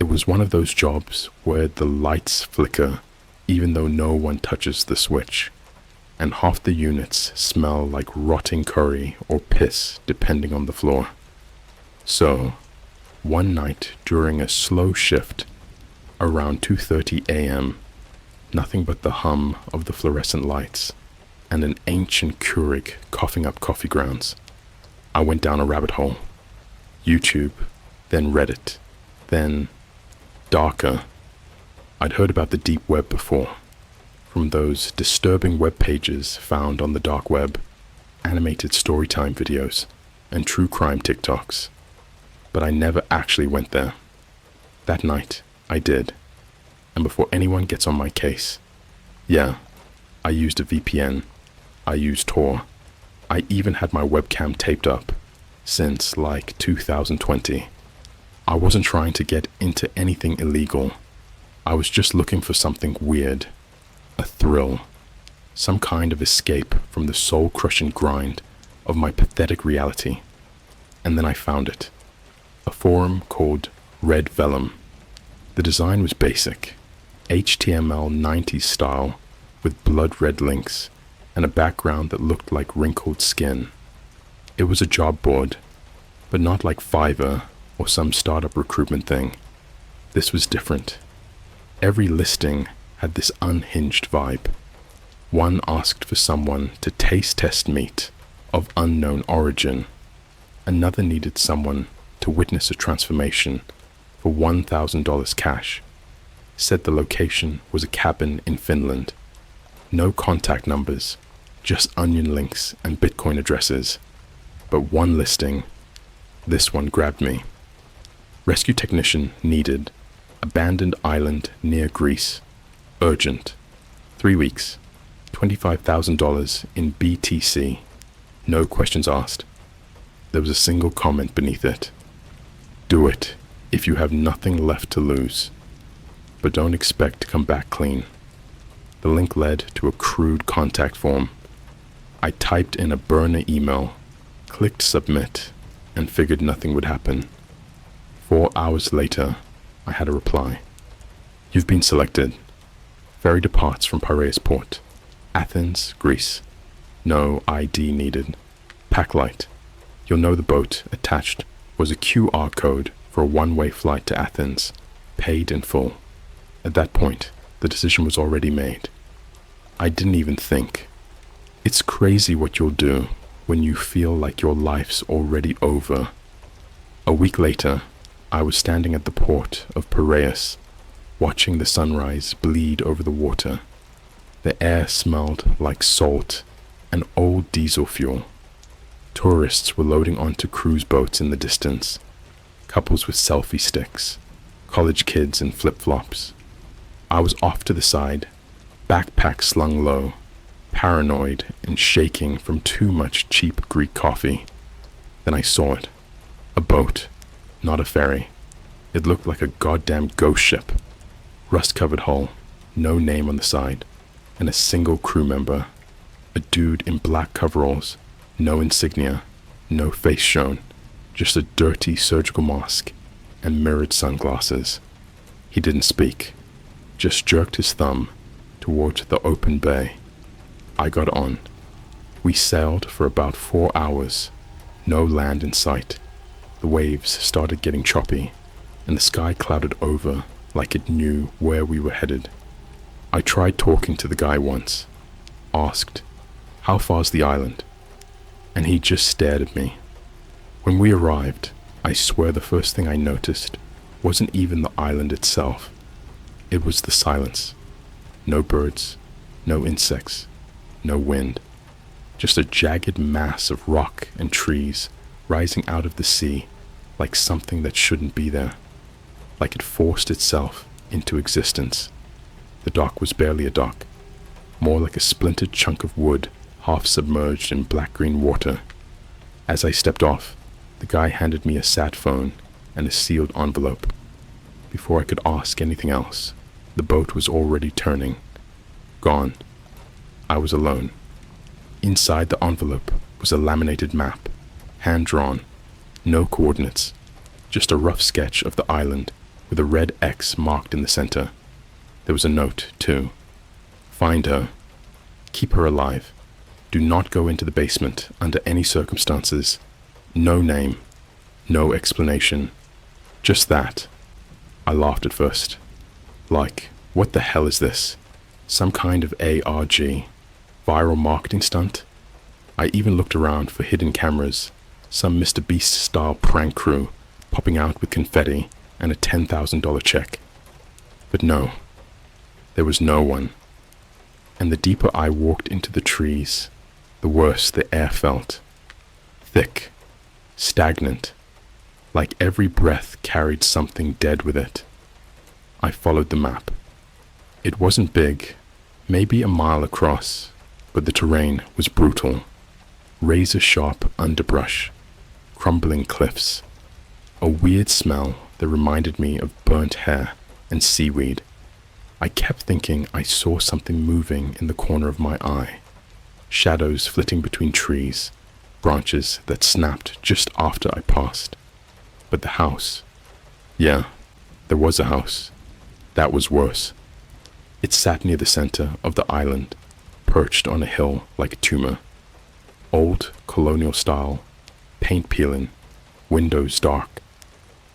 B: It was one of those jobs where the lights flicker even though no one touches the switch, and half the units smell like rotting curry or piss depending on the floor. So, one night during a slow shift, around 2:30 a.m., nothing but the hum of the fluorescent lights and an ancient Keurig coughing up coffee grounds, I went down a rabbit hole. YouTube, then Reddit, then darker. I'd heard about the deep web before, from those disturbing web pages found on the dark web, animated storytime videos, and true crime TikToks. But I never actually went there. That night, I did. And before anyone gets on my case, yeah, I used a VPN, I used Tor, I even had my webcam taped up, since like 2020. I wasn't trying to get into anything illegal. I was just looking for something weird, a thrill, some kind of escape from the soul-crushing grind of my pathetic reality. And then I found it, a forum called Red Vellum. The design was basic, HTML 90s style with blood red links and a background that looked like wrinkled skin. It was a job board, but not like Fiverr or some startup recruitment thing. This was different. Every listing had this unhinged vibe. One asked for someone to taste test meat of unknown origin. Another needed someone to witness a transformation for $1,000 cash. Said the location was a cabin in Finland. No contact numbers, just onion links and Bitcoin addresses. But one listing, this one grabbed me. Rescue technician needed, abandoned island near Greece. Urgent. 3 weeks. $25,000 in BTC. No questions asked. There was a single comment beneath it. Do it if you have nothing left to lose. But don't expect to come back clean. The link led to a crude contact form. I typed in a burner email, clicked submit, and figured nothing would happen. 4 hours later, I had a reply. You've been selected. Ferry departs from Piraeus Port, Athens, Greece. No ID needed. Pack light. You'll know the boat attached was a QR code for a one-way flight to Athens, paid in full. At that point, the decision was already made. I didn't even think. It's crazy what you'll do when you feel like your life's already over. A week later, I was standing at the port of Piraeus, watching the sunrise bleed over the water. The air smelled like salt and old diesel fuel. Tourists were loading onto cruise boats in the distance, couples with selfie sticks, college kids in flip-flops. I was off to the side, backpack slung low, paranoid and shaking from too much cheap Greek coffee. Then I saw it. A boat, not a ferry. It looked like a goddamn ghost ship. Rust-covered hull, no name on the side, and a single crew member. A dude in black coveralls, no insignia, no face shown, just a dirty surgical mask and mirrored sunglasses. He didn't speak, just jerked his thumb toward the open bay. I got on. We sailed for about 4 hours, no land in sight. The waves started getting choppy, and the sky clouded over like it knew where we were headed. I tried talking to the guy once, asked, "How far's the island?" And he just stared at me. When we arrived, I swear the first thing I noticed wasn't even the island itself. It was the silence. No birds, no insects, no wind. Just a jagged mass of rock and trees rising out of the sea like something that shouldn't be there, like it forced itself into existence. The dock was barely a dock, more like a splintered chunk of wood half submerged in black-green water. As I stepped off, the guy handed me a sat phone and a sealed envelope. Before I could ask anything else, the boat was already turning. Gone. I was alone. Inside the envelope was a laminated map, hand-drawn, no coordinates, just a rough sketch of the island with a red X marked in the center. There was a note, too. Find her. Keep her alive. Do not go into the basement under any circumstances. No name. No explanation. Just that. I laughed at first. Like, what the hell is this? Some kind of ARG? Viral marketing stunt? I even looked around for hidden cameras, some Mr. Beast-style prank crew popping out with confetti and a $10,000 check. But no, there was no one. And the deeper I walked into the trees, the worse the air felt. Thick, stagnant, like every breath carried something dead with it. I followed the map. It wasn't big, maybe a mile across, but the terrain was brutal. Razor-sharp underbrush, crumbling cliffs, a weird smell that reminded me of burnt hair and seaweed. I kept thinking I saw something moving in the corner of my eye, shadows flitting between trees, branches that snapped just after I passed. But the house, yeah, there was a house. That was worse. It sat near the center of the island, perched on a hill like a tumor. Old colonial style, paint peeling, windows dark.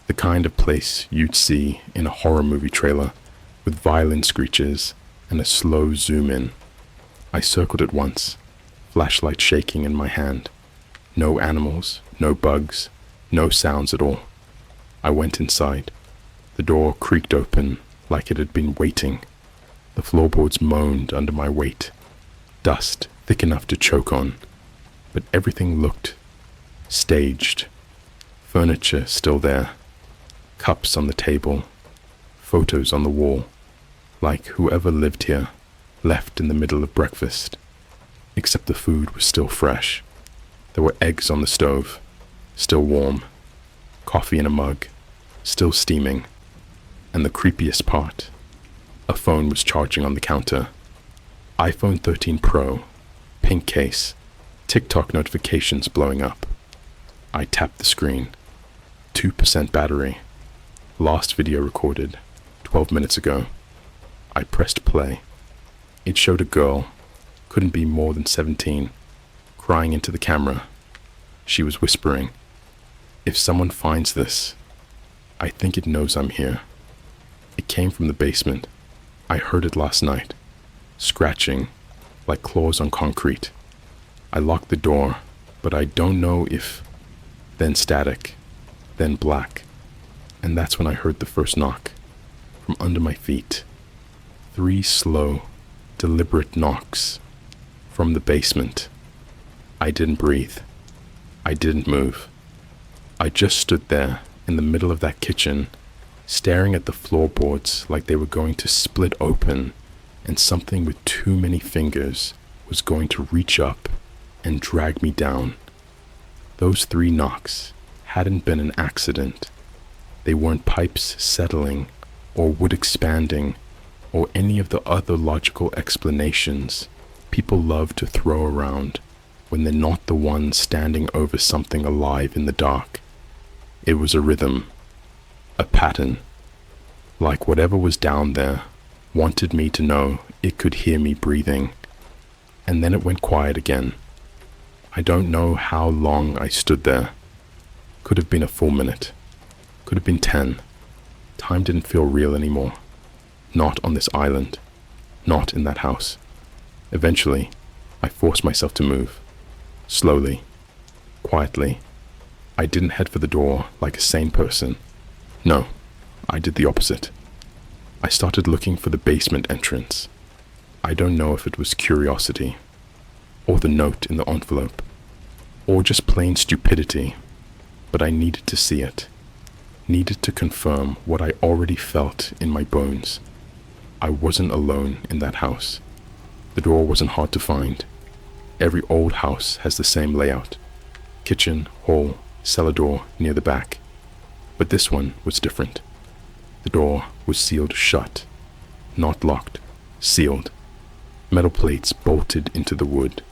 B: The kind of place you'd see in a horror movie trailer with violin screeches and a slow zoom in. I circled it once, flashlight shaking in my hand. No animals, no bugs, no sounds at all. I went inside. The door creaked open like it had been waiting. The floorboards moaned under my weight. Dust thick enough to choke on. But everything looked staged. Furniture still there. Cups on the table. Photos on the wall. Like whoever lived here left in the middle of breakfast. Except the food was still fresh. There were eggs on the stove, still warm. Coffee in a mug, still steaming. And the creepiest part, a phone was charging on the counter. iPhone 13 Pro, pink case, TikTok notifications blowing up. I tapped the screen. 2% battery. Last video recorded 12 minutes ago. I pressed play. It showed a girl, couldn't be more than 17, crying into the camera. She was whispering, "If someone finds this, I think it knows I'm here." It came from the basement. I heard it last night, scratching like claws on concrete. I locked the door, but I don't know if... Then static, then black, and that's when I heard the first knock, from under my feet. 3 slow, deliberate knocks, from the basement. I didn't breathe. I didn't move. I just stood there in the middle of that kitchen, staring at the floorboards like they were going to split open, and something with too many fingers was going to reach up and drag me down. Those 3 knocks hadn't been an accident. They weren't pipes settling or wood expanding or any of the other logical explanations people love to throw around when they're not the ones standing over something alive in the dark. It was a rhythm, a pattern, like whatever was down there wanted me to know it could hear me breathing. And then it went quiet again. I don't know how long I stood there. Could have been a full minute. Could have been 10. Time didn't feel real anymore. Not on this island. Not in that house. Eventually, I forced myself to move. Slowly. Quietly. I didn't head for the door like a sane person. No, I did the opposite. I started looking for the basement entrance. I don't know if it was curiosity, or the note in the envelope, or just plain stupidity, but I needed to see it. Needed to confirm what I already felt in my bones. I wasn't alone in that house. The door wasn't hard to find. Every old house has the same layout. Kitchen, hall, cellar door near the back. But this one was different. The door was sealed shut. Not locked. Sealed. Metal plates bolted into the wood.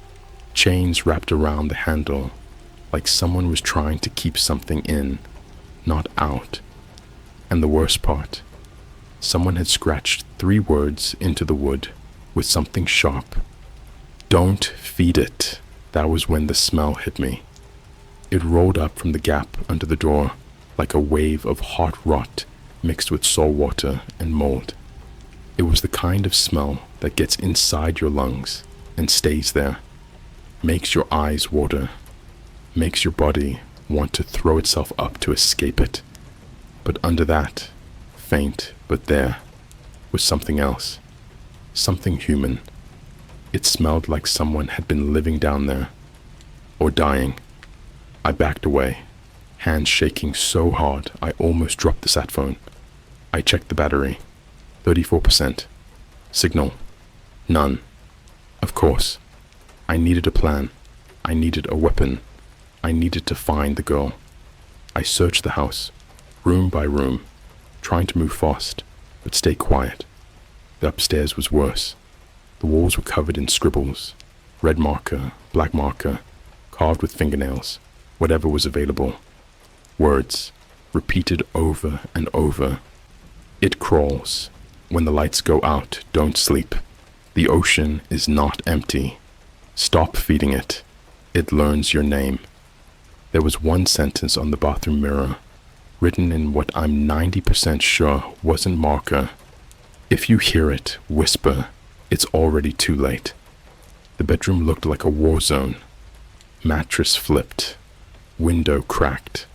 B: Chains wrapped around the handle, like someone was trying to keep something in, not out. And the worst part, someone had scratched 3 words into the wood with something sharp. Don't feed it. That was when the smell hit me. It rolled up from the gap under the door like a wave of hot rot mixed with salt water and mold. It was the kind of smell that gets inside your lungs and stays there, makes your eyes water, makes your body want to throw itself up to escape it. But under that, faint but there, was something else, something human. It smelled like someone had been living down there, or dying. I backed away, hands shaking so hard I almost dropped the sat phone. I checked the battery, 34%. Signal, none. Of course, I needed a plan. I needed a weapon. I needed to find the girl. I searched the house, room by room, trying to move fast, but stay quiet. The upstairs was worse. The walls were covered in scribbles, red marker, black marker, carved with fingernails, whatever was available. Words, repeated over and over. It crawls. When the lights go out, don't sleep. The ocean is not empty. Stop feeding it. It learns your name. There was one sentence on the bathroom mirror, written in what I'm 90% sure wasn't marker. If you hear it, whisper. It's already too late. The bedroom looked like a war zone. Mattress flipped. Window cracked.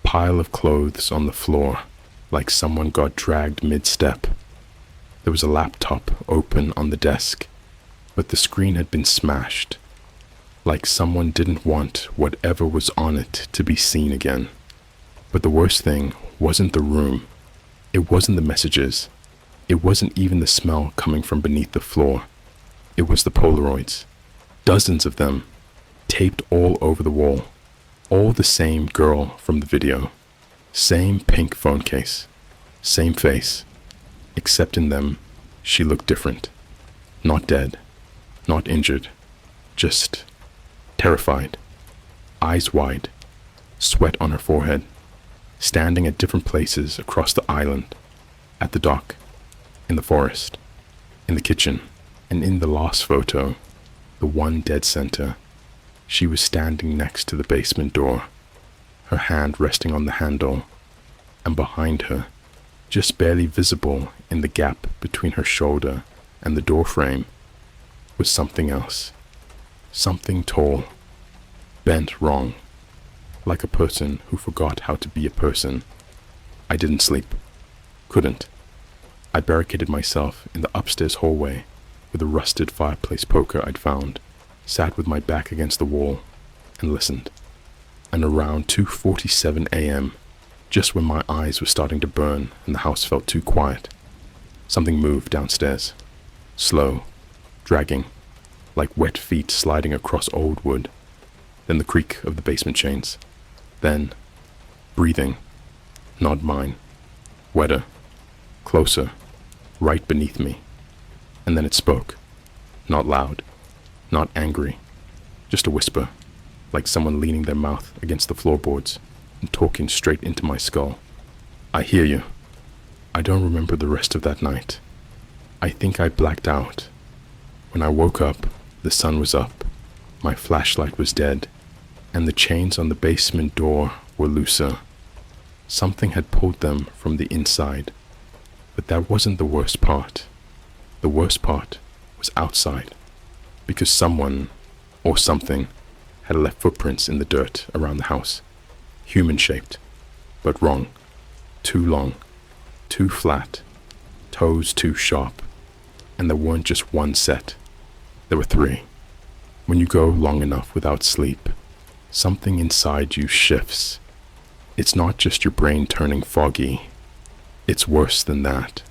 B: Pile of clothes on the floor, like someone got dragged mid-step. There was a laptop open on the desk, but the screen had been smashed, like someone didn't want whatever was on it to be seen again. But the worst thing wasn't the room. It wasn't the messages. It wasn't even the smell coming from beneath the floor. It was the Polaroids. Dozens of them, taped all over the wall. All the same girl from the video. Same pink phone case. Same face. Except in them, she looked different. Not dead. Not injured. Just terrified. Eyes wide. Sweat on her forehead. Standing at different places across the island. At the dock. In the forest. In the kitchen. And in the last photo, the one dead center, she was standing next to the basement door, her hand resting on the handle, and behind her, just barely visible in the gap between her shoulder and the door frame, was something else. Something tall, bent wrong, like a person who forgot how to be a person. I didn't sleep. Couldn't. I barricaded myself in the upstairs hallway with a rusted fireplace poker I'd found, sat with my back against the wall, and listened. And around 2:47 a.m., just when my eyes were starting to burn and the house felt too quiet, something moved downstairs. Slow, dragging, like wet feet sliding across old wood. Then the creak of the basement chains. Then, breathing, not mine, wetter, closer, right beneath me. And then it spoke, not loud, not angry, just a whisper, like someone leaning their mouth against the floorboards and talking straight into my skull. I hear you. I don't remember the rest of that night. I think I blacked out. When I woke up, the sun was up, my flashlight was dead, and the chains on the basement door were looser. Something had pulled them from the inside. But that wasn't the worst part. The worst part was outside, because someone, or something, had left footprints in the dirt around the house, human-shaped, but wrong, too long, too flat, toes too sharp, and there weren't just one set, there were three. When you go long enough without sleep, something inside you shifts. It's not just your brain turning foggy, it's worse than that.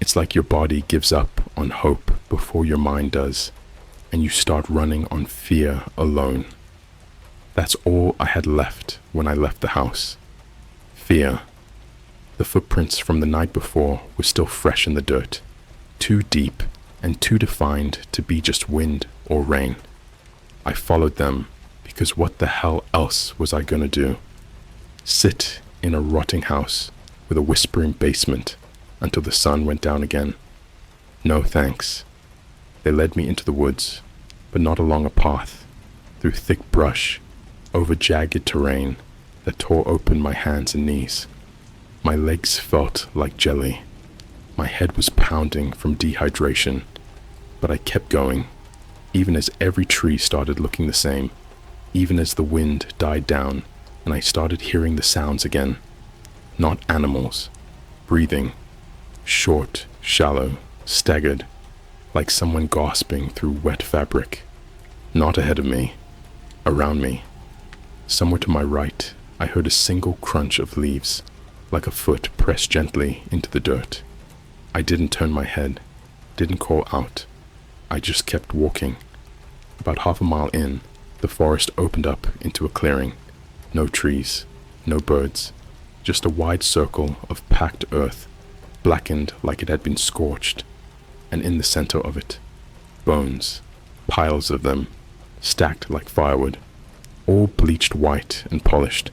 B: It's like your body gives up on hope before your mind does, and you start running on fear alone. That's all I had left when I left the house. Fear. The footprints from the night before were still fresh in the dirt, too deep and too defined to be just wind or rain. I followed them because what the hell else was I gonna do? Sit in a rotting house with a whispering basement until the sun went down again? No thanks. They led me into the woods, but not along a path, through thick brush, over jagged terrain that tore open my hands and knees. My legs felt like jelly. My head was pounding from dehydration, but I kept going, even as every tree started looking the same, even as the wind died down and I started hearing the sounds again. Not animals, breathing, short, shallow, staggered, like someone gasping through wet fabric. Not ahead of me, around me. Somewhere to my right, I heard a single crunch of leaves, like a foot pressed gently into the dirt. I didn't turn my head, didn't call out. I just kept walking. About half a mile in, the forest opened up into a clearing. No trees, no birds, just a wide circle of packed earth, blackened like it had been scorched. And in the center of it, bones, piles of them, stacked like firewood, all bleached white and polished,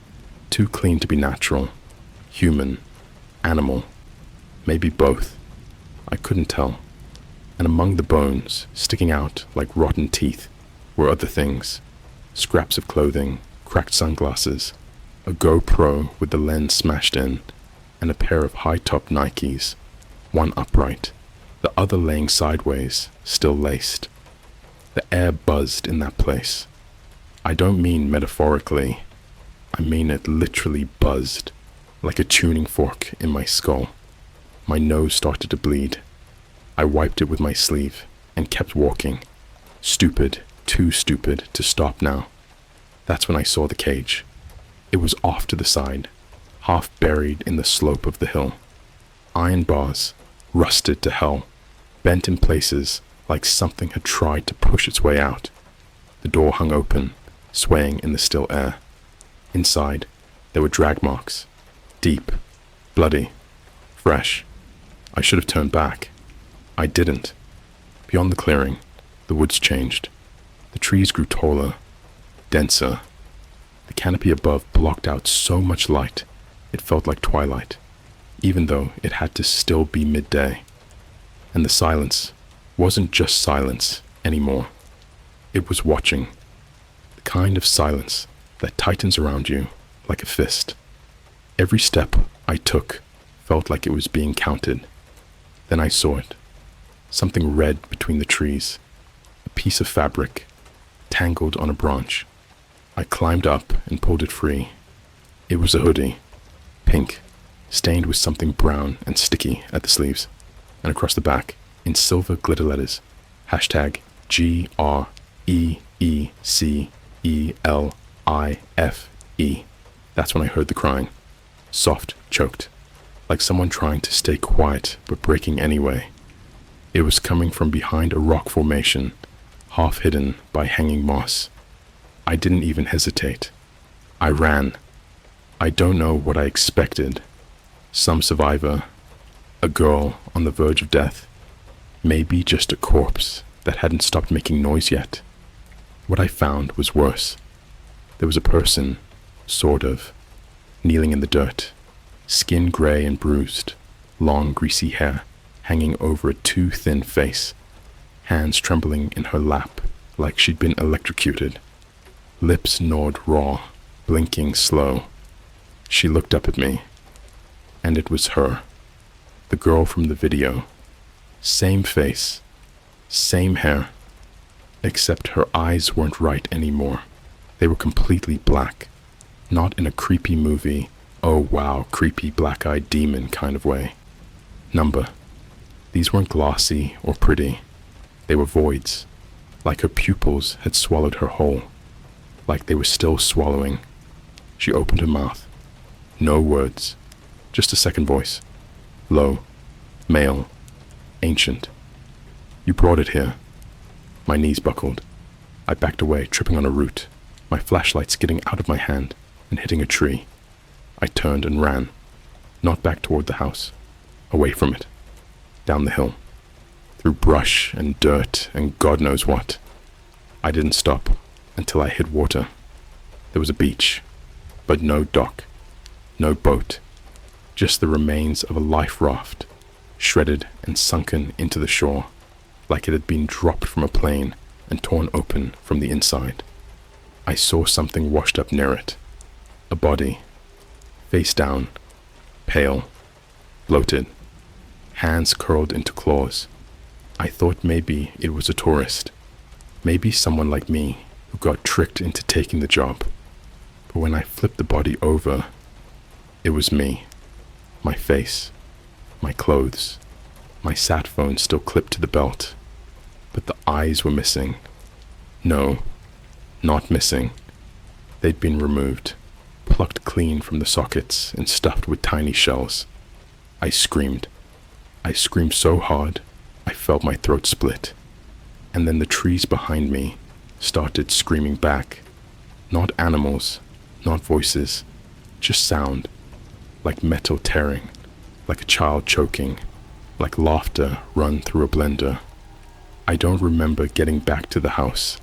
B: too clean to be natural, human, animal, maybe both. I couldn't tell. And among the bones, sticking out like rotten teeth, were other things. Scraps of clothing, cracked sunglasses, a GoPro with the lens smashed in, and a pair of high-top Nikes, one upright, the other laying sideways, still laced. The air buzzed in that place. I don't mean metaphorically. I mean it literally buzzed, like a tuning fork in my skull. My nose started to bleed. I wiped it with my sleeve and kept walking. Stupid, too stupid to stop now. That's when I saw the cage. It was off to the side, half buried in the slope of the hill. Iron bars, rusted to hell, bent in places like something had tried to push its way out. The door hung open, swaying in the still air. Inside, there were drag marks, deep, bloody, fresh. I should have turned back. I didn't. Beyond the clearing, the woods changed. The trees grew taller, denser. The canopy above blocked out so much light, it felt like twilight, even though it had to still be midday. And the silence wasn't just silence anymore. It was watching. The kind of silence that tightens around you like a fist. Every step I took felt like it was being counted. Then I saw it. Something red between the trees. A piece of fabric, tangled on a branch. I climbed up and pulled it free. It was a hoodie, pink, stained with something brown and sticky at the sleeves, and across the back, in silver glitter letters, hashtag GREECELIFE. That's when I heard the crying, soft, choked, like someone trying to stay quiet but breaking anyway. It was coming from behind a rock formation, half hidden by hanging moss. I didn't even hesitate. I ran. I don't know what I expected. Some survivor, a girl on the verge of death, maybe just a corpse that hadn't stopped making noise yet. What I found was worse. There was a person, sort of, kneeling in the dirt, skin gray and bruised, long greasy hair hanging over a too thin face, hands trembling in her lap like she'd been electrocuted. Lips gnawed raw, blinking slow. She looked up at me, and it was her, the girl from the video. Same face, same hair, except her eyes weren't right anymore. They were completely black, not in a creepy movie, oh wow, creepy black-eyed demon kind of way. Number. These weren't glossy or pretty. They were voids, like her pupils had swallowed her whole, like they were still swallowing. She opened her mouth. No words, just a second voice. Low, male, ancient. You brought it here. My knees buckled. I backed away, tripping on a root, my flashlight skidding out of my hand and hitting a tree. I turned and ran, not back toward the house, away from it, down the hill, through brush and dirt and God knows what. I didn't stop until I hit water. There was a beach, but no dock, no boat, just the remains of a life raft, shredded and sunken into the shore, like it had been dropped from a plane and torn open from the inside. I saw something washed up near it. A body, face down, pale, bloated, hands curled into claws. I thought maybe it was a tourist, maybe someone like me who got tricked into taking the job. But when I flipped the body over, it was me. My face, my clothes, my sat phone still clipped to the belt, but the eyes were missing. No, not missing. They'd been removed, plucked clean from the sockets and stuffed with tiny shells. I screamed. I screamed so hard, I felt my throat split. And then the trees behind me started screaming back. Not animals, not voices, just sound. Like metal tearing, like a child choking, like laughter run through a blender. I don't remember getting back to the house,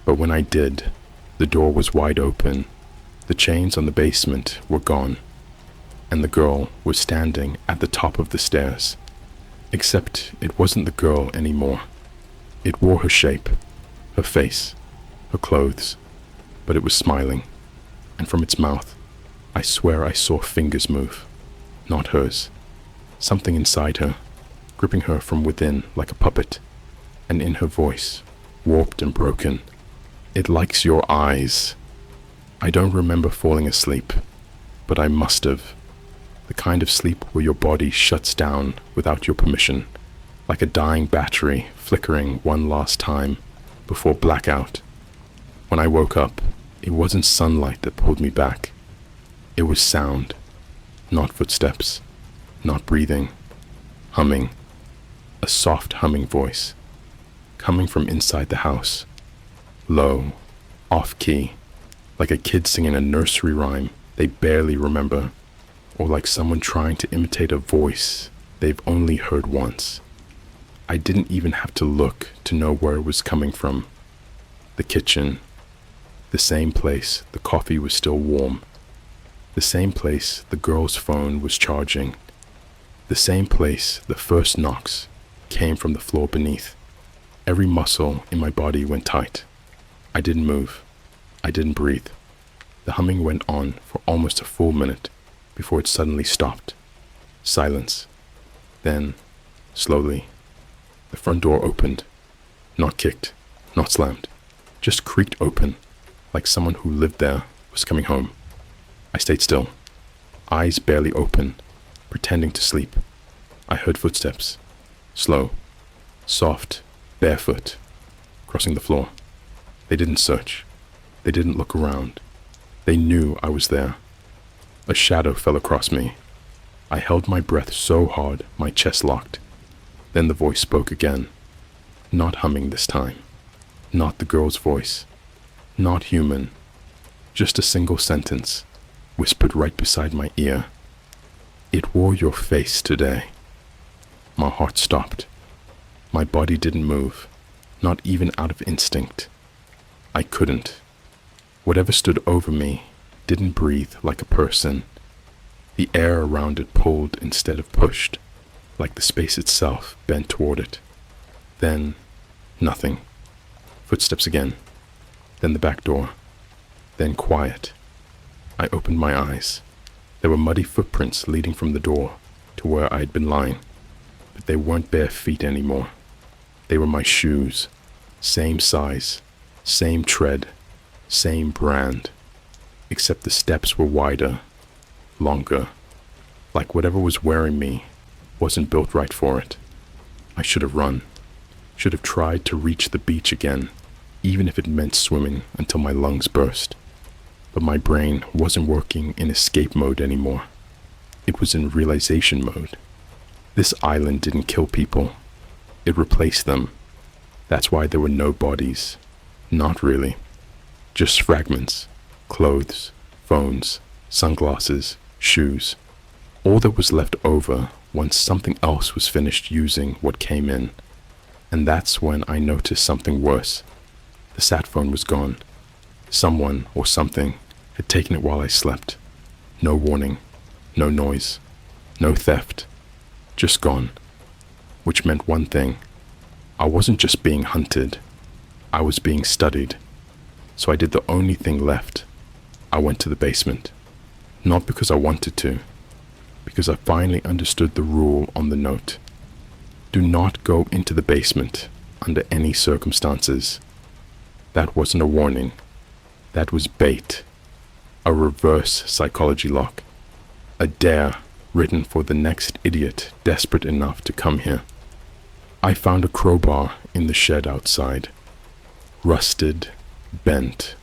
B: but when I did, the door was wide open, the chains on the basement were gone, and the girl was standing at the top of the stairs. Except it wasn't the girl anymore. It wore her shape, her face, her clothes, but it was smiling, and from its mouth, I swear I saw fingers move, not hers. Something inside her, gripping her from within like a puppet, and in her voice, warped and broken, "It likes your eyes." I don't remember falling asleep, but I must have. The kind of sleep where your body shuts down without your permission, like a dying battery flickering one last time before blackout. When I woke up, it wasn't sunlight that pulled me back. It was sound, not footsteps, not breathing, humming, a soft humming voice, coming from inside the house, low, off-key, like a kid singing a nursery rhyme they barely remember, or like someone trying to imitate a voice they've only heard once. I didn't even have to look to know where it was coming from. The kitchen, the same place the coffee was still warm, the same place the girl's phone was charging, the same place the first knocks came from the floor beneath. Every muscle in my body went tight. I didn't move. I didn't breathe. The humming went on for almost a full minute before it suddenly stopped. Silence. Then, slowly, the front door opened. Not kicked, not slammed, just creaked open, like someone who lived there was coming home. I stayed still, eyes barely open, pretending to sleep. I heard footsteps, slow, soft, barefoot, crossing the floor. They didn't search. They didn't look around. They knew I was there. A shadow fell across me. I held my breath so hard my chest locked. Then the voice spoke again. Not humming this time. Not the girl's voice. Not human. Just a single sentence, whispered right beside my ear. "It wore your face today." My heart stopped. My body didn't move, not even out of instinct. I couldn't. Whatever stood over me didn't breathe like a person. The air around it pulled instead of pushed, like the space itself bent toward it. Then, nothing. Footsteps again. Then the back door. Then quiet. I opened my eyes. There were muddy footprints leading from the door to where I had been lying, but they weren't bare feet anymore. They were my shoes. Same size, same tread, same brand, except the steps were wider, longer, like whatever was wearing me wasn't built right for it. I should have run, should have tried to reach the beach again, even if it meant swimming until my lungs burst. But my brain wasn't working in escape mode anymore. It was in realization mode. This island didn't kill people. It replaced them. That's why there were no bodies. Not really. Just fragments, clothes, phones, sunglasses, shoes. All that was left over once something else was finished using what came in. And that's when I noticed something worse. The sat phone was gone. Someone or something had taken it while I slept. No warning, no noise, no theft, just gone. Which meant one thing. I wasn't just being hunted. I was being studied, so I did the only thing left. I went to the basement. Not because I wanted to, because I finally understood the rule on the note. Do not go into the basement under any circumstances. That wasn't a warning. That was bait. A reverse psychology lock. A dare written for the next idiot desperate enough to come here. I found a crowbar in the shed outside. Rusted, bent,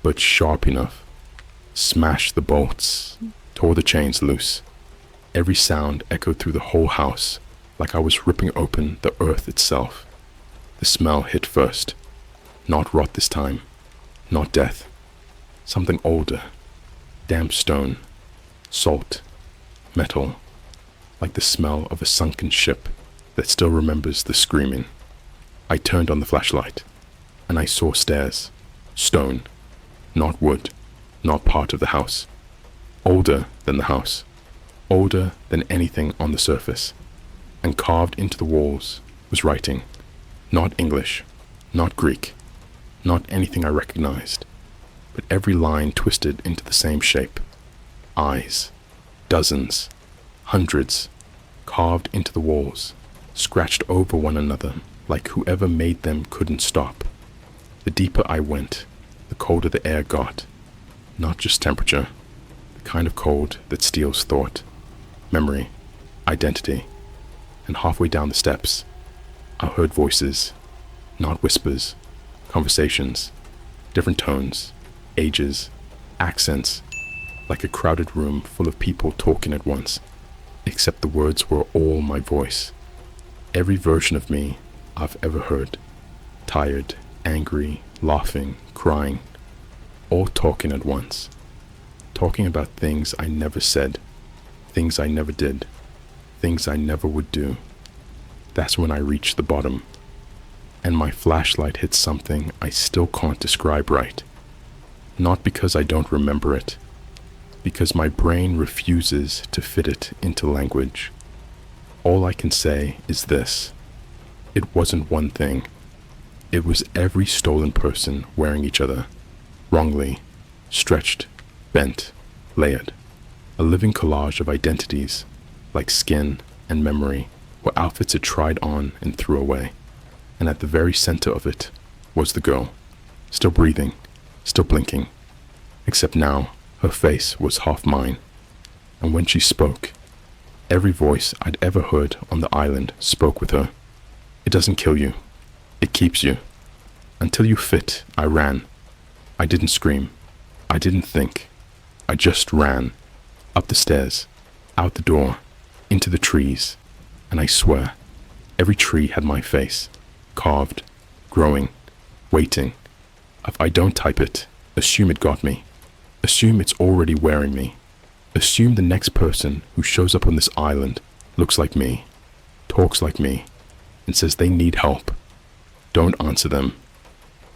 B: but sharp enough. Smashed the bolts, tore the chains loose. Every sound echoed through the whole house, like I was ripping open the earth itself. The smell hit first. Not rot this time. Not death. Something older. Damp stone. Salt. Metal. Like the smell of a sunken ship that still remembers the screaming. I turned on the flashlight, and I saw stairs. Stone. Not wood. Not part of the house. Older than the house. Older than anything on the surface. And carved into the walls was writing. Not English. Not Greek. Not anything I recognized. But every line twisted into the same shape. Eyes. Dozens. Hundreds. Carved into the walls. Scratched over one another like whoever made them couldn't stop. The deeper I went, the colder the air got. Not just temperature. The kind of cold that steals thought. Memory. Identity. And halfway down the steps, I heard voices. Not whispers. Conversations. Different tones. Ages. Accents. Like a crowded room full of people talking at once. Except the words were all my voice. Every version of me I've ever heard. Tired, angry, laughing, crying. All talking at once. Talking about things I never said. Things I never did. Things I never would do. That's when I reached the bottom. And my flashlight hit something I still can't describe right. Not because I don't remember it. Because my brain refuses to fit it into language. All I can say is this. It wasn't one thing. It was every stolen person wearing each other. Wrongly. Stretched. Bent. Layered. A living collage of identities. Like skin and memory, were outfits it tried on and threw away. And at the very center of it was the girl. Still breathing. Still blinking. Except now, her face was half mine. And when she spoke, every voice I'd ever heard on the island spoke with her. It doesn't kill you. It keeps you. Until you fit, I ran. I didn't scream. I didn't think. I just ran. Up the stairs. Out the door. Into the trees. And I swear, every tree had my face. Carved. Growing. Waiting. If I don't type it, assume it got me. Assume it's already wearing me. Assume the next person who shows up on this island looks like me, talks like me, and says they need help. Don't answer them.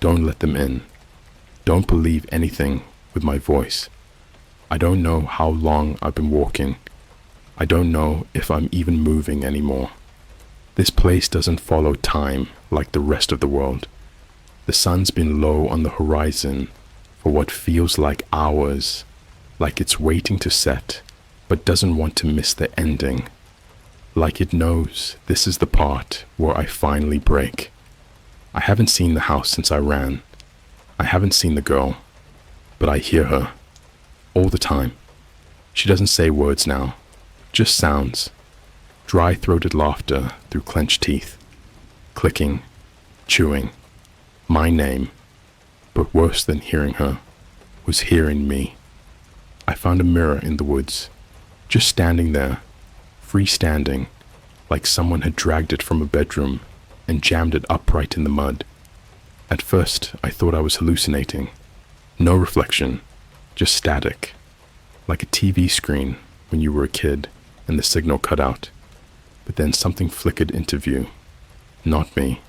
B: Don't let them in. Don't believe anything with my voice. I don't know how long I've been walking. I don't know if I'm even moving anymore. This place doesn't follow time like the rest of the world. The sun's been low on the horizon for what feels like hours, like it's waiting to set, but doesn't want to miss the ending. Like it knows this is the part where I finally break. I haven't seen the house since I ran. I haven't seen the girl, but I hear her. All the time. She doesn't say words now, just sounds. Dry-throated laughter through clenched teeth. Clicking, chewing. My name. But worse than hearing her was hearing me. I found a mirror in the woods, just standing there, freestanding, like someone had dragged it from a bedroom and jammed it upright in the mud. At first, I thought I was hallucinating. No reflection, just static, like a TV screen when you were a kid and the signal cut out. But then something flickered into view. Not me,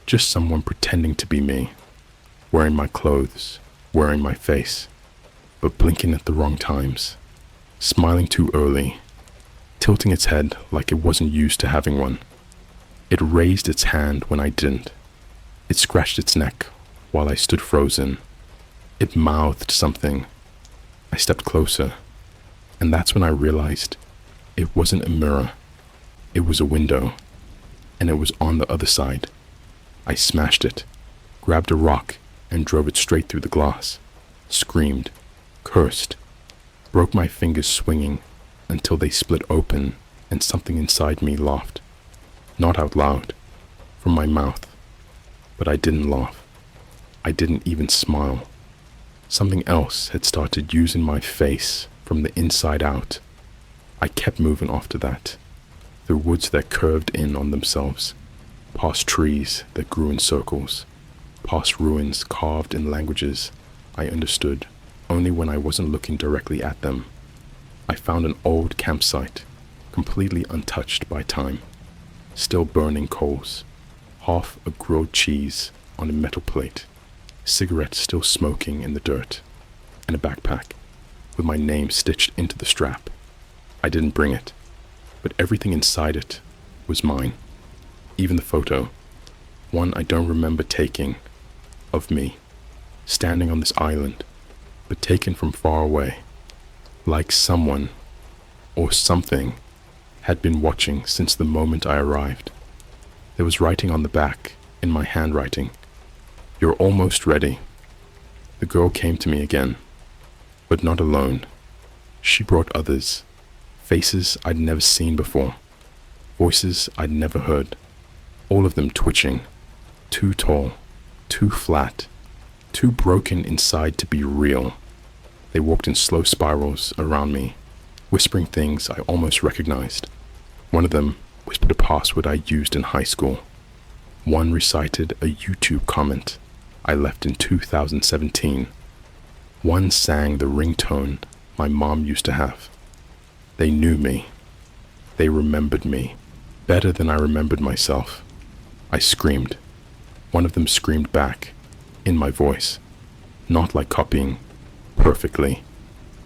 B: just someone pretending to be me, wearing my clothes, wearing my face, but blinking at the wrong times, smiling too early, tilting its head like it wasn't used to having one. It raised its hand when I didn't. It scratched its neck while I stood frozen. It mouthed something. I stepped closer, and that's when I realized it wasn't a mirror. It was a window, and it was on the other side. I smashed it, grabbed a rock, and drove it straight through the glass. Screamed, cursed, broke my fingers swinging until they split open and something inside me laughed. Not out loud, from my mouth, but I didn't laugh. I didn't even smile. Something else had started using my face from the inside out. I kept moving after that, through woods that curved in on themselves, past trees that grew in circles, past ruins carved in languages I understood only when I wasn't looking directly at them. I found an old campsite, completely untouched by time, still burning coals, half a grilled cheese on a metal plate, cigarettes still smoking in the dirt, and a backpack with my name stitched into the strap. I didn't bring it, but everything inside it was mine. Even the photo, one I don't remember taking, of me, standing on this island, but taken from far away, like someone or something had been watching since the moment I arrived. There was writing on the back, in my handwriting. "You're almost ready." The girl came to me again, but not alone. She brought others, faces I'd never seen before, voices I'd never heard, all of them twitching, too tall, too flat, too broken inside to be real. They walked in slow spirals around me, whispering things I almost recognized. One of them whispered a password I used in high school. One recited a YouTube comment I left in 2017. One sang the ringtone my mom used to have. They knew me. They remembered me, better than I remembered myself. I screamed. One of them screamed back, in my voice, not like copying, perfectly.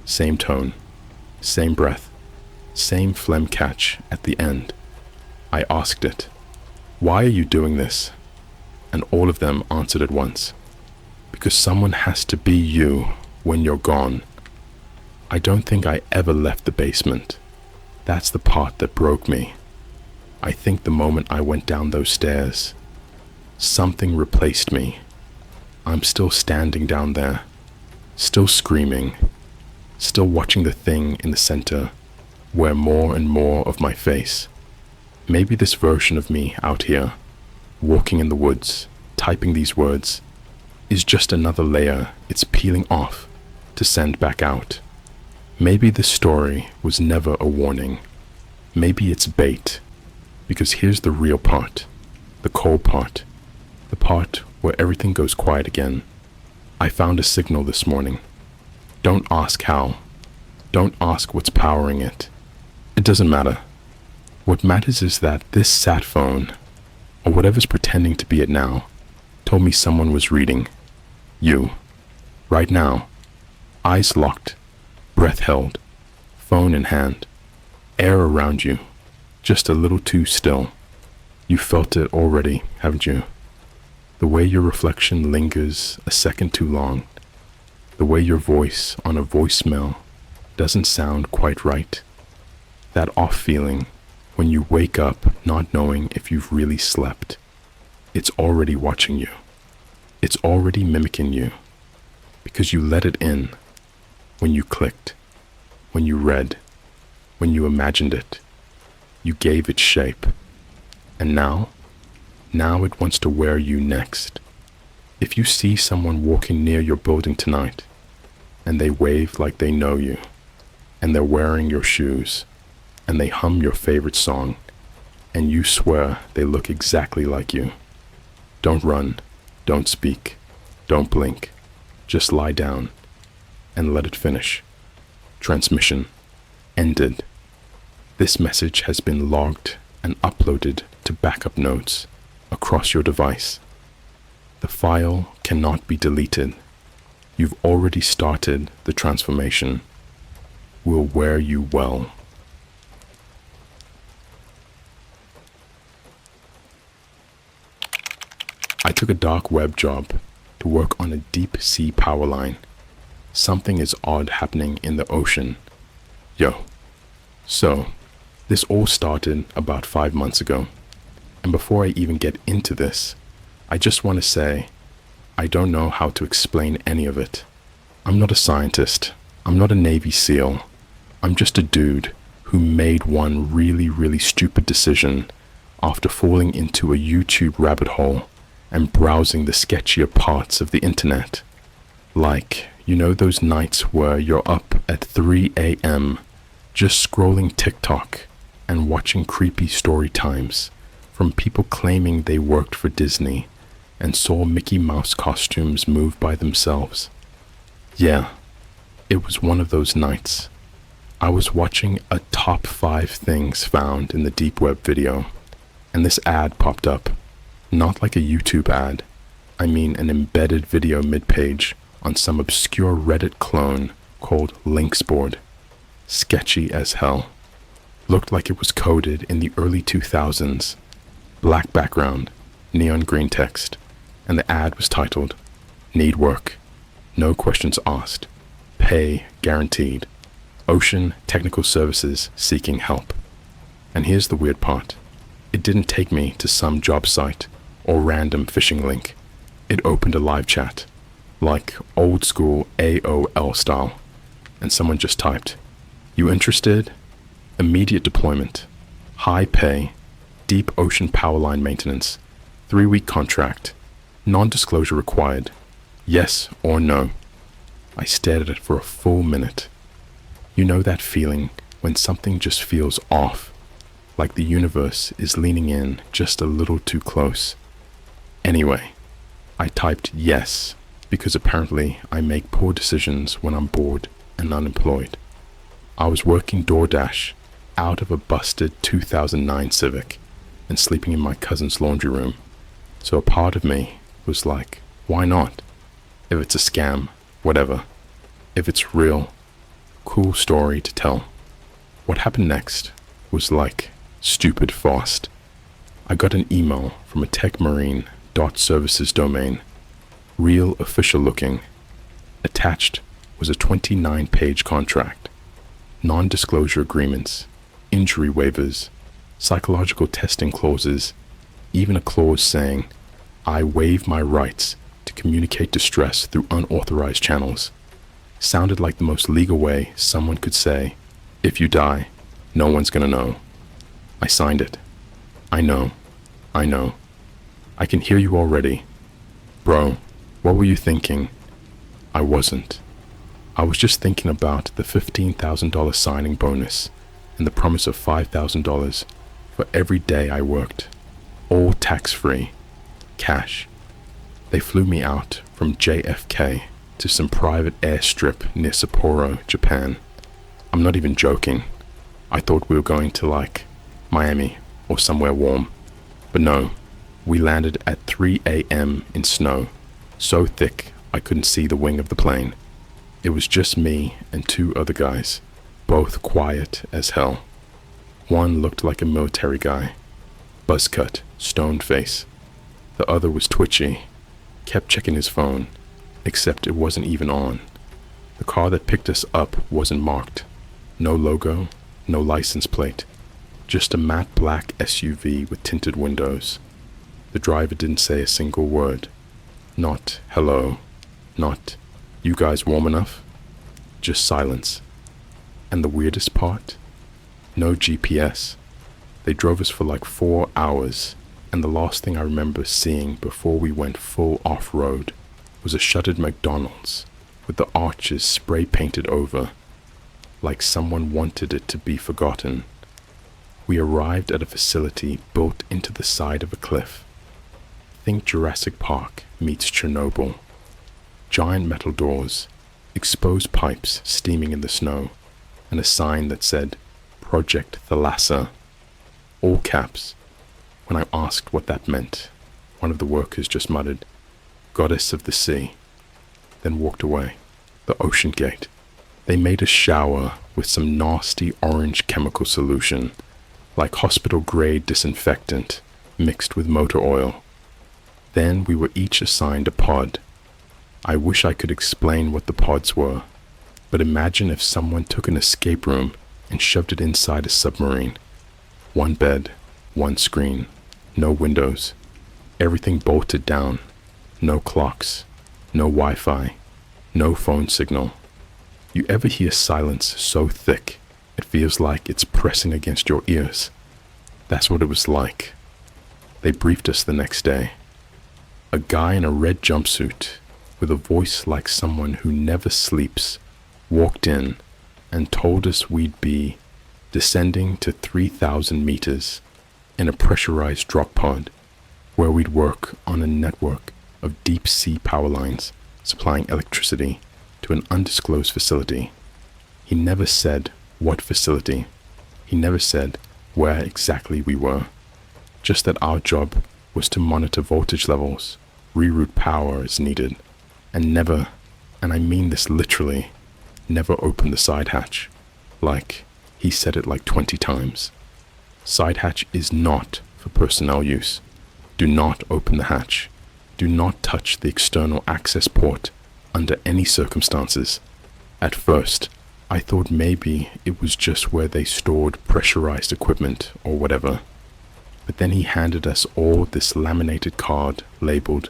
B: Same tone, same breath, same phlegm catch at the end. I asked it, "Why are you doing this?" And all of them answered at once, "Because someone has to be you when you're gone." I don't think I ever left the basement. That's the part that broke me. I think the moment I went down those stairs, something replaced me. I'm still standing down there, still screaming, still watching the thing in the center wear more and more of my face. Maybe this version of me out here, walking in the woods, typing these words, is just another layer it's peeling off to send back out. Maybe this story was never a warning. Maybe it's bait. Because here's the real part, the cold part, the part where everything goes quiet again. I found a signal this morning. Don't ask how. Don't ask what's powering it. It doesn't matter. What matters is that this sat phone, or whatever's pretending to be it now, told me someone was reading. You. Right now. Eyes locked. Breath held. Phone in hand. Air around you. Just a little too still. You felt it already, haven't you? The way your reflection lingers a second too long. The way your voice on a voicemail doesn't sound quite right. That off feeling when you wake up not knowing if you've really slept. It's already watching you. It's already mimicking you. Because you let it in. When you clicked. When you read. When you imagined it. You gave it shape. And now it wants to wear you next. If you see someone walking near your building tonight, and they wave like they know you, and they're wearing your shoes, and they hum your favorite song, and you swear they look exactly like you, don't run, don't speak, don't blink, just lie down, and let it finish. Transmission ended. This message has been logged and uploaded to backup notes across your device. The file cannot be deleted. You've already started the transformation. Will wear you well. I took a dark web job to work on a deep sea power line. Something is odd happening in the ocean. Yo. So, this all started about 5 months ago. And before I even get into this, I just want to say, I don't know how to explain any of it. I'm not a scientist. I'm not a Navy SEAL. I'm just a dude who made one really stupid decision after falling into a YouTube rabbit hole and browsing the sketchier parts of the internet. Like, you know those nights where you're up at 3 a.m. just scrolling TikTok and watching creepy story times from people claiming they worked for Disney and saw Mickey Mouse costumes move by themselves. Yeah, it was one of those nights. I was watching a top 5 things found in the deep web video, and this ad popped up. Not like a YouTube ad, I mean an embedded video mid-page on some obscure Reddit clone called Linksboard. Sketchy as hell. Looked like it was coded in the early 2000s. Black background, neon green text, and the ad was titled, "Need work. No questions asked. Pay guaranteed. Ocean Technical Services seeking help." And here's the weird part. It didn't take me to some job site or random phishing link. It opened a live chat, like old school AOL style, and someone just typed, "You interested? Immediate deployment. High pay. Deep ocean power line maintenance. 3-week contract. Non-disclosure required. Yes or no?" I stared at it for a full minute. You know that feeling when something just feels off, like the universe is leaning in just a little too close. Anyway, I typed yes, because apparently I make poor decisions when I'm bored and unemployed. I was working DoorDash out of a busted 2009 Civic and sleeping in my cousin's laundry room. So a part of me was like, why not? If it's a scam, whatever. If it's real, cool story to tell. What happened next was like stupid fast. I got an email from a techmarine.services domain, real official looking. Attached was a 29-page contract, non-disclosure agreements, injury waivers, psychological testing clauses, even a clause saying, "I waive my rights to communicate distress through unauthorized channels." Sounded like the most legal way someone could say, "If you die, no one's gonna know." I signed it. I know. I can hear you already. Bro, what were you thinking? I wasn't. I was just thinking about the $15,000 signing bonus and the promise of $5,000 for every day I worked. All tax-free. Cash. They flew me out from JFK to some private airstrip near Sapporo, Japan. I'm not even joking. I thought we were going to like Miami or somewhere warm. But no, we landed at 3 a.m. in snow, so thick I couldn't see the wing of the plane. It was just me and 2 other guys, both quiet as hell. One looked like a military guy, buzz cut, stoned face. The other was twitchy, kept checking his phone, except it wasn't even on. The car that picked us up wasn't marked. No logo, no license plate. Just a matte black SUV with tinted windows. The driver didn't say a single word. Not hello, not you guys warm enough. Just silence. And the weirdest part? No GPS. They drove us for like 4 hours, and the last thing I remember seeing before we went full off-road was a shuttered McDonald's with the arches spray painted over, like someone wanted it to be forgotten. We arrived at a facility built into the side of a cliff. Think Jurassic Park meets Chernobyl. Giant metal doors, exposed pipes steaming in the snow, and a sign that said, Project Thalassa. All caps. When I asked what that meant, one of the workers just muttered, Goddess of the Sea, then walked away. The ocean gate. They made us shower with some nasty orange chemical solution, like hospital-grade disinfectant mixed with motor oil. Then we were each assigned a pod, I wish I could explain what the pods were, but imagine if someone took an escape room and shoved it inside a submarine. One bed, one screen, no windows, everything bolted down, no clocks, no Wi-Fi, no phone signal. You ever hear silence so thick it feels like it's pressing against your ears? That's what it was like. They briefed us the next day. A guy in a red jumpsuit, with a voice like someone who never sleeps, walked in and told us we'd be descending to 3,000 meters in a pressurized drop pod where we'd work on a network of deep-sea power lines supplying electricity to an undisclosed facility. He never said what facility. He never said where exactly we were. Just that our job was to monitor voltage levels, reroute power as needed, and never, and I mean this literally, never open the side hatch. Like, he said it like 20 times. Side hatch is not for personnel use. Do not open the hatch. Do not touch the external access port under any circumstances. At first, I thought maybe it was just where they stored pressurized equipment or whatever. But then he handed us all this laminated card labeled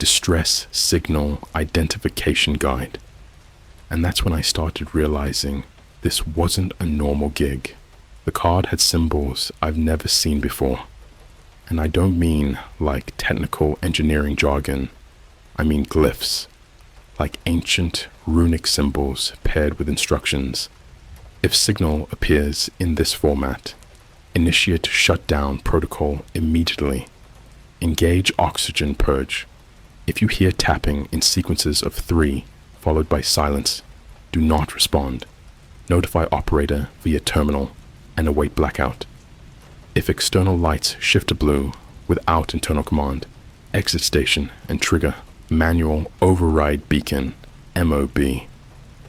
B: Distress Signal Identification Guide. And that's when I started realizing this wasn't a normal gig. The card had symbols I've never seen before. And I don't mean like technical engineering jargon. I mean glyphs, like ancient runic symbols paired with instructions. If signal appears in this format, initiate shutdown protocol immediately. Engage oxygen purge. If you hear tapping in sequences of 3 followed by silence, do not respond. Notify operator via terminal and await blackout. If external lights shift to blue without internal command, exit station and trigger manual override beacon, MOB.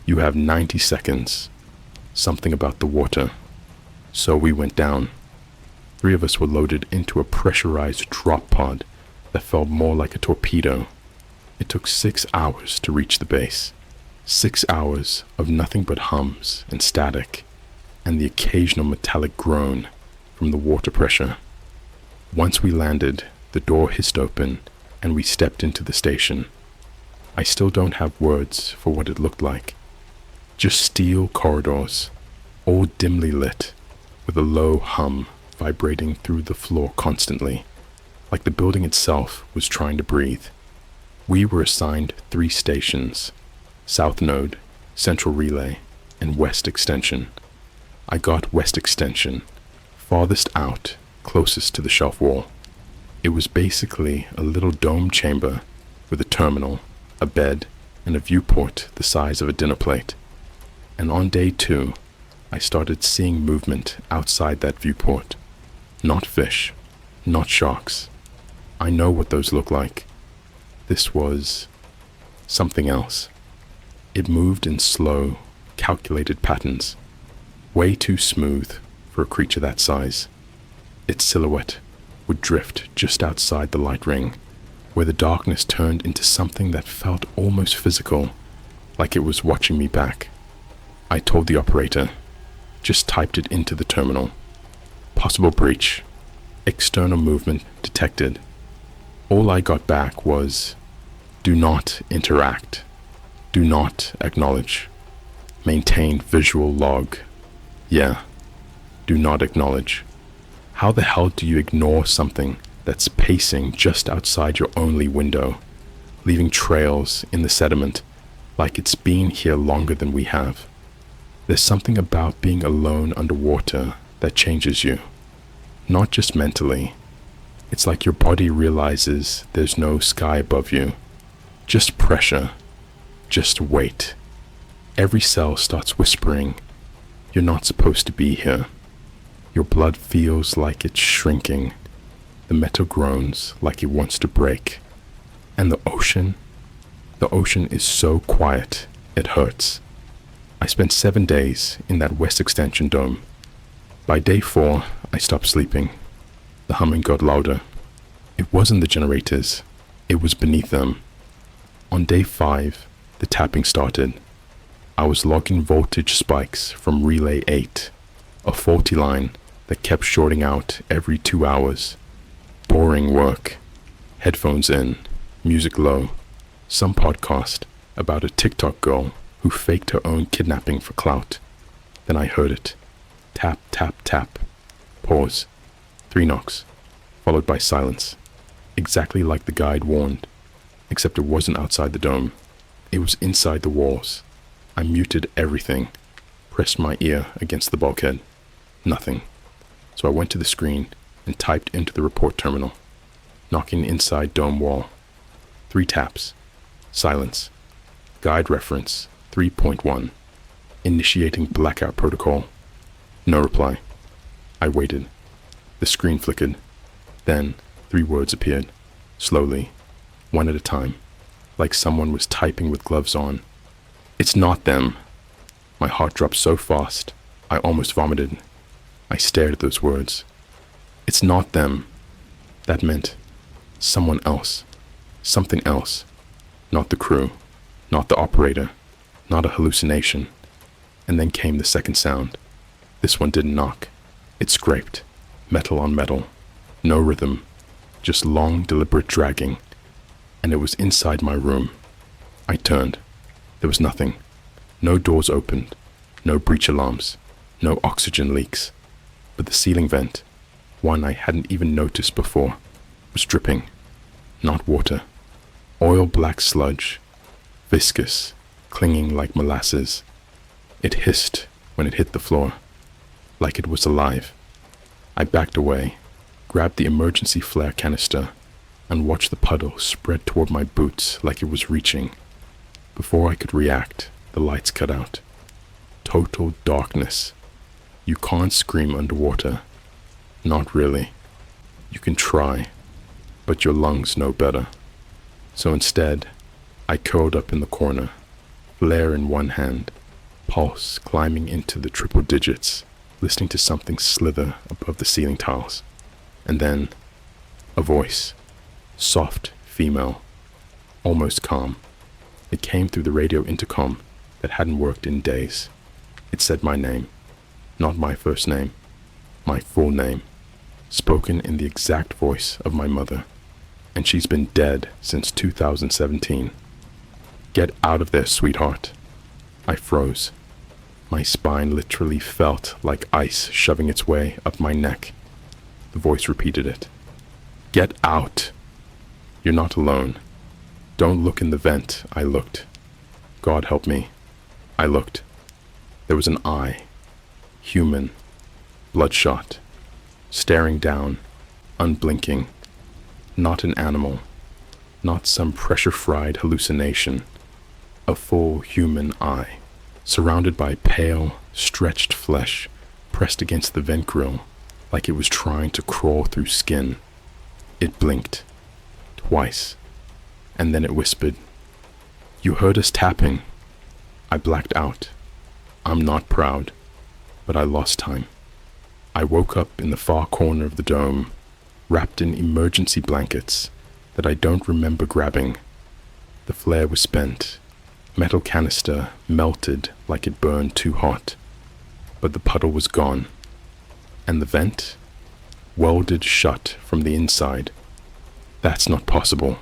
B: You have 90 seconds. Something about the water. So we went down. 3 of us were loaded into a pressurized drop pod that felt more like a torpedo. It took 6 hours to reach the base. 6 hours of nothing but hums and static, and the occasional metallic groan from the water pressure. Once we landed, the door hissed open, and we stepped into the station. I still don't have words for what it looked like. Just steel corridors, all dimly lit, with a low hum vibrating through the floor constantly, like the building itself was trying to breathe. We were assigned 3 stations: South Node, Central Relay, and West Extension. I got West Extension, farthest out, closest to the shelf wall. It was basically a little dome chamber with a terminal, a bed, and a viewport the size of a dinner plate. And on day 2, I started seeing movement outside that viewport. Not fish, not sharks. I know what those look like. This was something else. It moved in slow, calculated patterns, way too smooth for a creature that size. Its silhouette would drift just outside the light ring, where the darkness turned into something that felt almost physical, like it was watching me back. I told the operator, just typed it into the terminal. Possible breach. External movement detected. All I got back was, do not interact. Do not acknowledge. Maintain visual log. Yeah, do not acknowledge. How the hell do you ignore something that's pacing just outside your only window, leaving trails in the sediment like it's been here longer than we have? There's something about being alone underwater that changes you. Not just mentally. It's like your body realizes there's no sky above you. Just pressure. Just weight. Every cell starts whispering, you're not supposed to be here. Your blood feels like it's shrinking. The metal groans like it wants to break. And the ocean is so quiet, it hurts. I spent 7 days in that West Extension dome. By day 4, I stopped sleeping. The humming got louder. It wasn't the generators. It was beneath them. On day 5, the tapping started. I was logging voltage spikes from relay 8, a faulty line that kept shorting out every 2 hours. Boring work. Headphones in, music low, some podcast about a TikTok girl who faked her own kidnapping for clout. Then I heard it. Tap, tap, tap. Pause. 3 knocks, followed by silence. Exactly like the guide warned, except it wasn't outside the dome. It was inside the walls. I muted everything, pressed my ear against the bulkhead. Nothing. So I went to the screen and typed into the report terminal, knocking inside dome wall. 3 taps. Silence. Guide reference 3.1. Initiating blackout protocol. No reply. I waited. The screen flickered. Then 3 words appeared, slowly, one at a time, like someone was typing with gloves on. It's not them. My heart dropped so fast, I almost vomited. I stared at those words. It's not them. That meant someone else, something else. Not the crew, not the operator, not a hallucination. And then came the second sound. This one didn't knock. It scraped, metal on metal. No rhythm, just long, deliberate dragging. And it was inside my room. I turned. There was nothing. No doors opened, no breach alarms, no oxygen leaks. But the ceiling vent, one I hadn't even noticed before, was dripping. Not water. Oil black sludge. Viscous, clinging like molasses. It hissed when it hit the floor, like it was alive. I backed away, grabbed the emergency flare canister, and watched the puddle spread toward my boots like it was reaching. Before I could react, the lights cut out. Total darkness. You can't scream underwater. Not really. You can try, but your lungs know better. So instead, I curled up in the corner, flare in one hand, pulse climbing into the triple digits, listening to something slither above the ceiling tiles. And then, a voice. Soft, female, almost calm. It came through the radio intercom that hadn't worked in days. It said my name. Not my first name. My full name. Spoken in the exact voice of my mother. And she's been dead since 2017. Get out of there, sweetheart. I froze. My spine literally felt like ice shoving its way up my neck. The voice repeated it. Get out. You're not alone. Don't look in the vent. I looked. God help me. I looked. There was an eye. Human. Bloodshot. Staring down. Unblinking. Not an animal. Not some pressure-fried hallucination. A full human eye. Surrounded by pale, stretched flesh, pressed against the vent grill, like it was trying to crawl through skin. It blinked. Twice. And then it whispered, You heard us tapping. I blacked out. I'm not proud, but I lost time. I woke up in the far corner of the dome, wrapped in emergency blankets that I don't remember grabbing. The flare was spent. Metal canister melted like it burned too hot. But the puddle was gone. And the vent? Welded shut from the inside. That's not possible.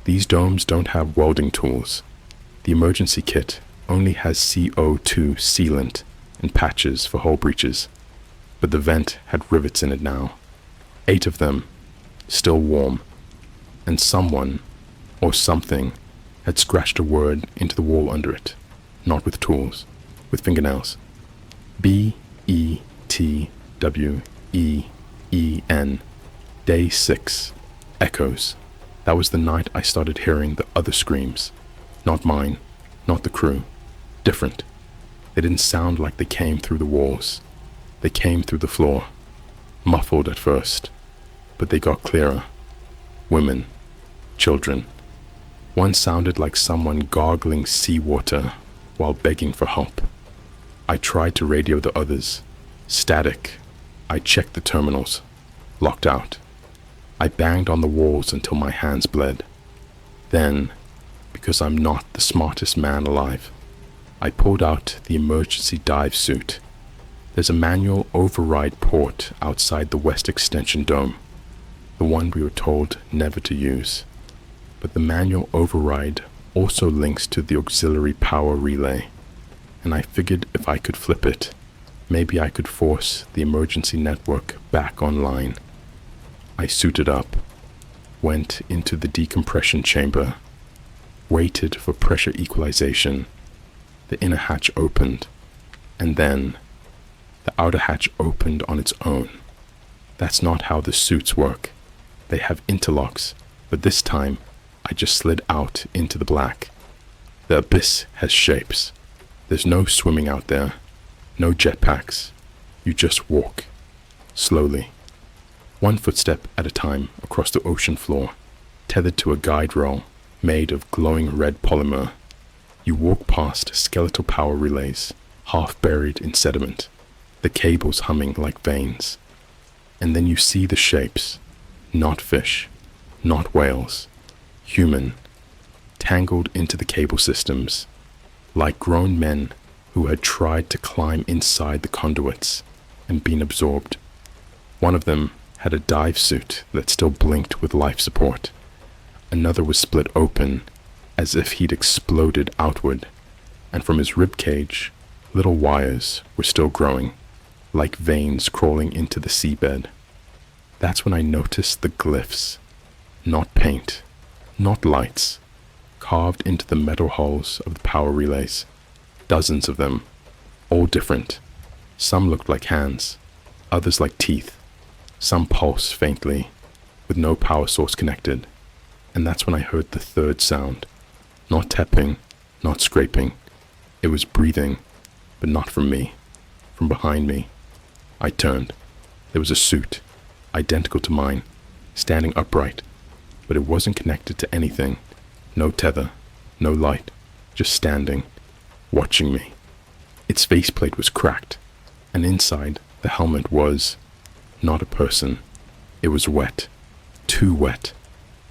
B: These domes don't have welding tools. The emergency kit only has CO2 sealant and patches for hole breaches. But the vent had rivets in it now. 8 of them, still warm. And someone, or something, had scratched a word into the wall under it. Not with tools, with fingernails. BETWEEN. Day 6. Echoes. That was the night I started hearing the other screams. Not mine, not the crew. Different. They didn't sound like they came through the walls. They came through the floor. Muffled at first, but they got clearer. Women. Children. One sounded like someone gargling seawater while begging for help. I tried to radio the others. Static. I checked the terminals. Locked out. I banged on the walls until my hands bled. Then, because I'm not the smartest man alive. I pulled out the emergency dive suit. There's a manual override port outside the west extension dome, the one we were told never to use. But the manual override also links to the auxiliary power relay, and I figured if I could flip it, maybe I could force the emergency network back online. I suited up, went into the decompression chamber, waited for pressure equalization. The inner hatch opened, and then the outer hatch opened on its own. That's not how the suits work. They have interlocks, but this time I just slid out into the black. The abyss has shapes. There's no swimming out there, no jetpacks. You just walk, slowly, one footstep at a time across the ocean floor, tethered to a guide rail made of glowing red polymer. You walk past skeletal power relays, half buried in sediment, the cables humming like veins. And then you see the shapes, not fish, not whales, human, tangled into the cable systems, like grown men who had tried to climb inside the conduits and been absorbed. One of them had a dive suit that still blinked with life support. Another was split open as if he'd exploded outward, and from his rib cage, little wires were still growing, like veins crawling into the seabed. That's when I noticed the glyphs, not paint, not lights, carved into the metal hulls of the power relays. Dozens of them, all different. Some looked like hands, others like teeth. Some pulsed faintly, with no power source connected. And that's when I heard the third sound. Not tapping, not scraping. It was breathing, but not from me, from behind me. I turned. There was a suit, identical to mine, standing upright, but it wasn't connected to anything. No tether, no light, just standing, watching me. Its faceplate was cracked, and inside the helmet was not a person. It was wet, too wet,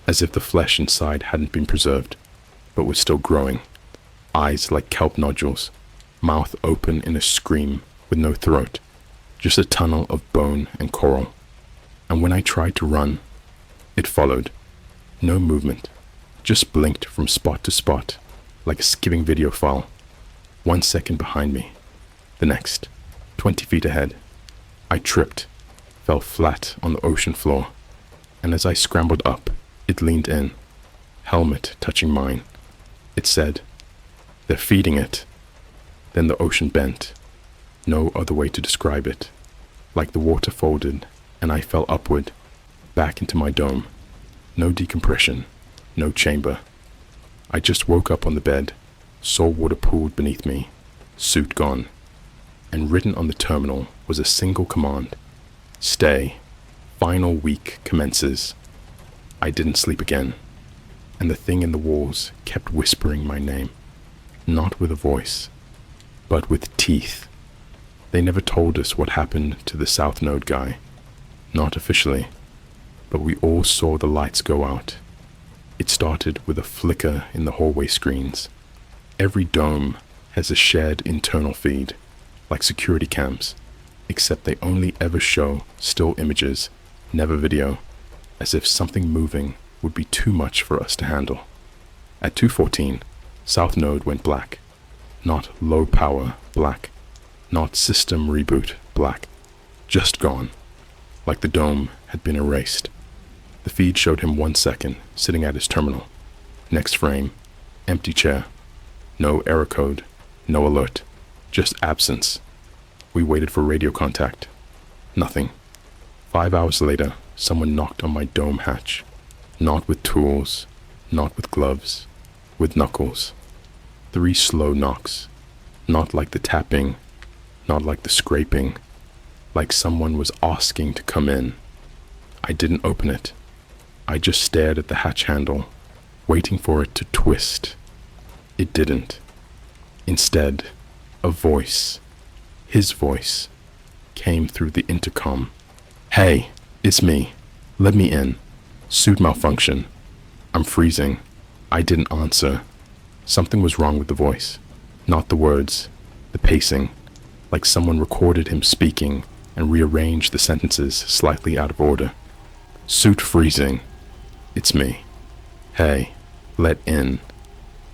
B: as if the flesh inside hadn't been preserved, but was still growing. Eyes like kelp nodules, mouth open in a scream with no throat, just a tunnel of bone and coral. And when I tried to run, it followed. No movement, just blinked from spot to spot, like a skipping video file. 1 second behind me, the next, 20 feet ahead. I tripped, fell flat on the ocean floor, and as I scrambled up, it leaned in, helmet touching mine. It said, "They're feeding it." Then the ocean bent, no other way to describe it, like the water folded, and I fell upward, back into my dome. No decompression, no chamber. I just woke up on the bed, saw water pooled beneath me, suit gone, and written on the terminal was a single command: stay. Final week commences. I didn't sleep again, and the thing in the walls kept whispering my name, not with a voice, but with teeth. They never told us what happened to the South Node guy, not officially, but we all saw the lights go out. It started with a flicker in the hallway screens. Every dome has a shared internal feed, like security cams, except they only ever show still images, never video, as if something moving would be too much for us to handle. At 2:14, South Node went black. Not low power black, not system reboot black, just gone, like the dome had been erased. The feed showed him 1 second, sitting at his terminal. Next frame, empty chair. No error code, no alert, just absence. We waited for radio contact. Nothing. 5 hours later, someone knocked on my dome hatch. Not with tools, not with gloves, with knuckles. 3 slow knocks. Not like the tapping, not like the scraping, like someone was asking to come in. I didn't open it. I just stared at the hatch handle, waiting for it to twist. It didn't. Instead, a voice, his voice, came through the intercom. "Hey, it's me. Let me in. Suit malfunction. I'm freezing." I didn't answer. Something was wrong with the voice. Not the words, the pacing, like someone recorded him speaking and rearranged the sentences slightly out of order. Suit freezing. It's me. Hey, let in.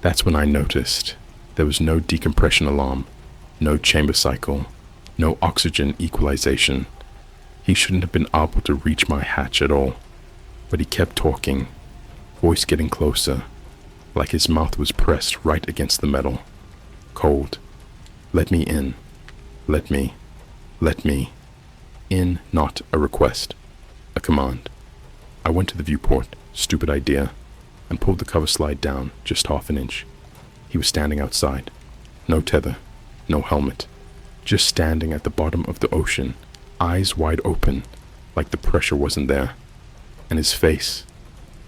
B: That's when I noticed there was no decompression alarm, no chamber cycle, no oxygen equalization. He shouldn't have been able to reach my hatch at all, but he kept talking, voice getting closer, like his mouth was pressed right against the metal. Cold. Let me in. Let me. In, not a request. A command. I went to the viewport, stupid idea, and pulled the cover slide down just half an inch. He was standing outside. No tether. No helmet. Just standing at the bottom of the ocean, eyes wide open, like the pressure wasn't there. And his face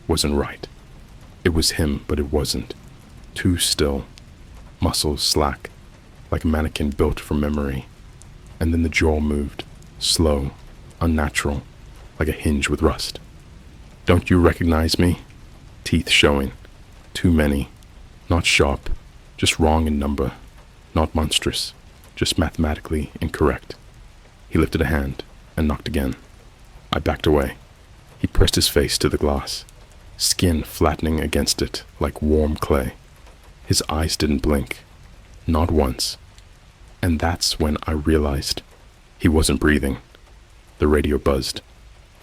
B: wasn't right. It was him, but it wasn't. Too still. Muscles slack, like a mannequin built for memory. And then the jaw moved, slow, unnatural, like a hinge with rust. Don't you recognize me? Teeth showing. Too many. Not sharp, just wrong in number. Not monstrous, just mathematically incorrect. He lifted a hand and knocked again. I backed away. He pressed his face to the glass, skin flattening against it like warm clay. His eyes didn't blink. Not once. And that's when I realized he wasn't breathing. The radio buzzed.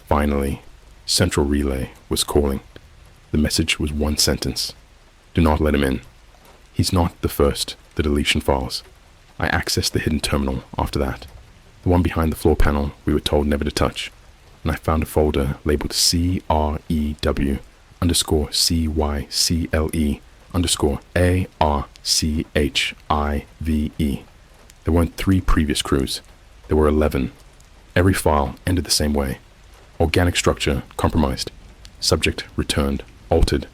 B: Finally, Central Relay was calling. The message was one sentence. Do not let him in. He's not the first. The deletion files. I accessed the hidden terminal after that. The one behind the floor panel we were told never to touch. And I found a folder labeled CREW_CYCLE_ARCHIVE. There weren't 3 previous crews. There were 11. Every file ended the same way. Organic structure compromised. Subject returned, altered.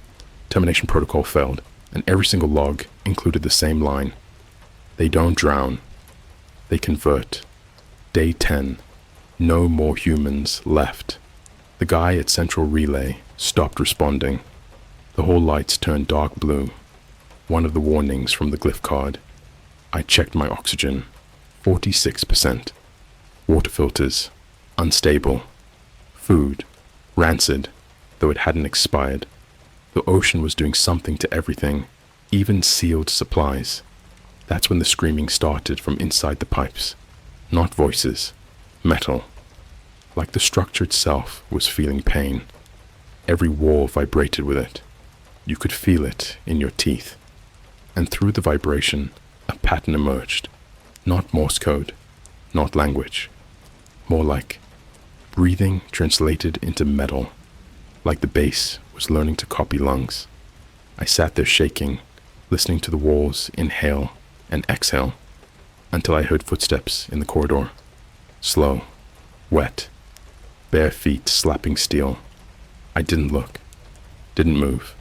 B: Termination protocol failed. And every single log included the same line. They don't drown. They convert. Day 10. No more humans left. The guy at Central Relay stopped responding. The whole lights turned dark blue. One of the warnings from the glyph card. I checked my oxygen. 46%. Water filters. Unstable. Food. Rancid, though it hadn't expired. The ocean was doing something to everything, even sealed supplies. That's when the screaming started from inside the pipes. Not voices. Metal. Like the structure itself was feeling pain. Every wall vibrated with it. You could feel it in your teeth. And through the vibration, a pattern emerged. Not Morse code. Not language. More like breathing translated into metal. Like the bass was learning to copy lungs. I sat there shaking, listening to the walls inhale and exhale, until I heard footsteps in the corridor. Slow, wet, bare feet slapping steel. I didn't look, didn't move,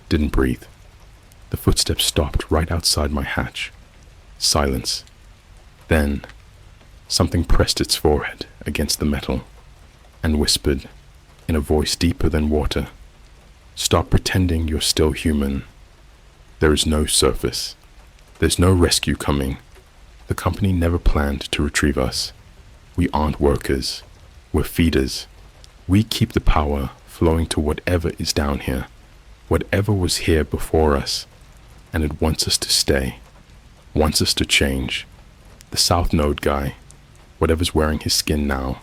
B: didn't breathe. The footsteps stopped right outside my hatch. Silence. Then, something pressed its forehead against the metal and whispered, in a voice deeper than water, "Stop pretending you're still human. There is no surface. There's no rescue coming. The company never planned to retrieve us. We aren't workers. We're feeders. We keep the power flowing to whatever is down here, whatever was here before us, and it wants us to stay, wants us to change. The South Node guy, whatever's wearing his skin now,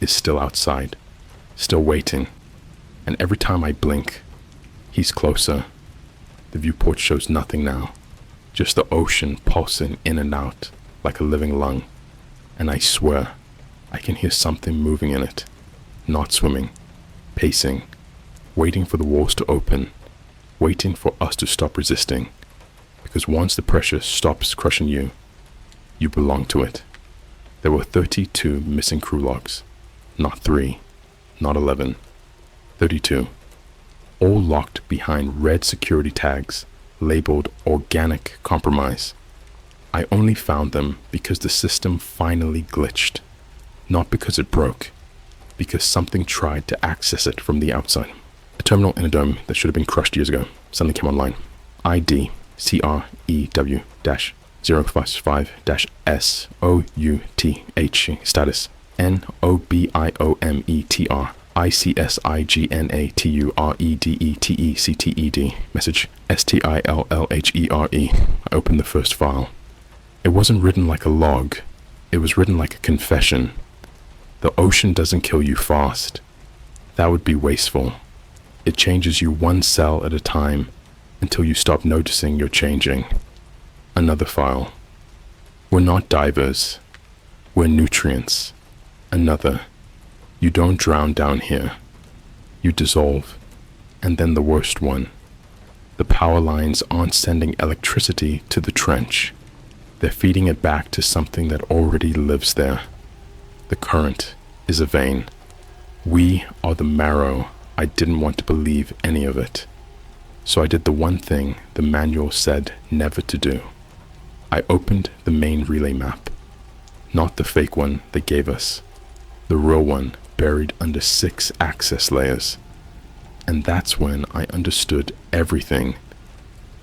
B: is still outside, still waiting, and every time I blink, he's closer. The viewport shows nothing now, just the ocean pulsing in and out like a living lung, and I swear I can hear something moving in it, not swimming, pacing, waiting for the walls to open, waiting for us to stop resisting, because once the pressure stops crushing you, you belong to it. There were 32 missing crew logs, not 3, not 11, 32, all locked behind red security tags labeled Organic Compromise. I only found them because the system finally glitched, not because it broke, because something tried to access it from the outside. A terminal in a dome that should have been crushed years ago suddenly came online. ID CREW-055-SOUTH status NOBIOMETR ICSIGNATUREDECTED message STILLHERE. I opened the first file. It wasn't written like a log. It was written like a confession. The ocean doesn't kill you fast. That would be wasteful. It changes you one cell at a time until you stop noticing you're changing. Another file. We're not divers. We're nutrients. Another. You don't drown down here. You dissolve. And then the worst one. The power lines aren't sending electricity to the trench. They're feeding it back to something that already lives there. The current is a vein. We are the marrow. I didn't want to believe any of it. So I did the one thing the manual said never to do. I opened the main relay map. Not the fake one they gave us. The real one buried under 6 access layers. And that's when I understood everything.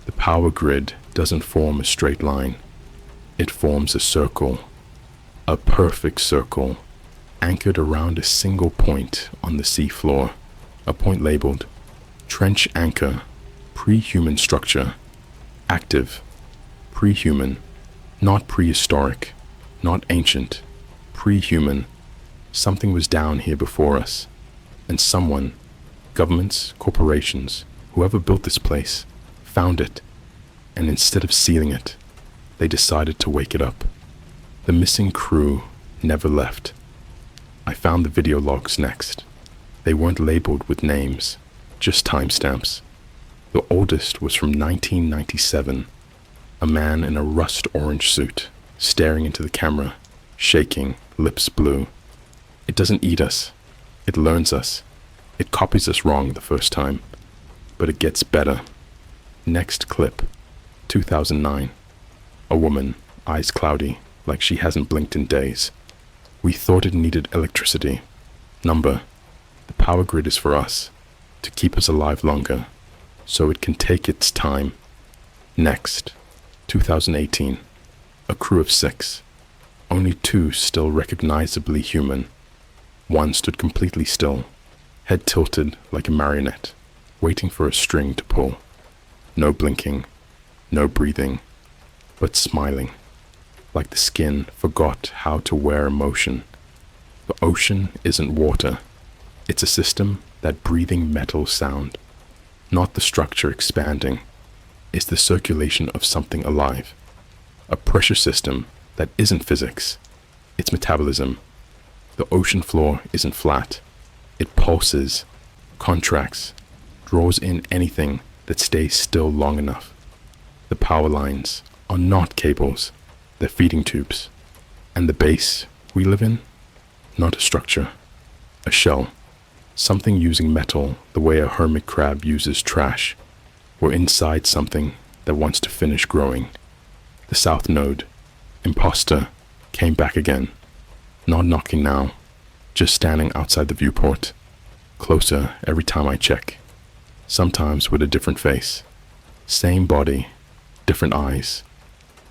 B: The power grid doesn't form a straight line. It forms a circle. A perfect circle, anchored around a single point on the seafloor. A point labeled Trench Anchor, Pre-Human Structure, Active, Pre-Human, not prehistoric, not ancient, pre-human. Something was down here before us, and someone, governments, corporations, whoever built this place, found it, and instead of sealing it, they decided to wake it up. The missing crew never left. I found the video logs next. They weren't labeled with names, just timestamps. The oldest was from 1997, a man in a rust orange suit, staring into the camera, shaking, lips blue. It doesn't eat us. It learns us. It copies us wrong the first time, but it gets better. Next clip, 2009. A woman, eyes cloudy, like she hasn't blinked in days. We thought it needed electricity. Number, the power grid is for us, to keep us alive longer, so it can take its time. Next, 2018. A crew of 6. Only 2 still recognizably human. One stood completely still, head tilted like a marionette, waiting for a string to pull. No blinking, no breathing, but smiling, like the skin forgot how to wear emotion. The ocean isn't water. It's a system that breathing metal sound. Not the structure expanding. It's the circulation of something alive. A pressure system that isn't physics. It's metabolism. The ocean floor isn't flat. It pulses, contracts, draws in anything that stays still long enough. The power lines are not cables. They're feeding tubes. And the base we live in? Not a structure. A shell. Something using metal the way a hermit crab uses trash. We're inside something that wants to finish growing. The south node, imposter, came back again. Not knocking now, just standing outside the viewport. Closer every time I check. Sometimes with a different face. Same body, different eyes.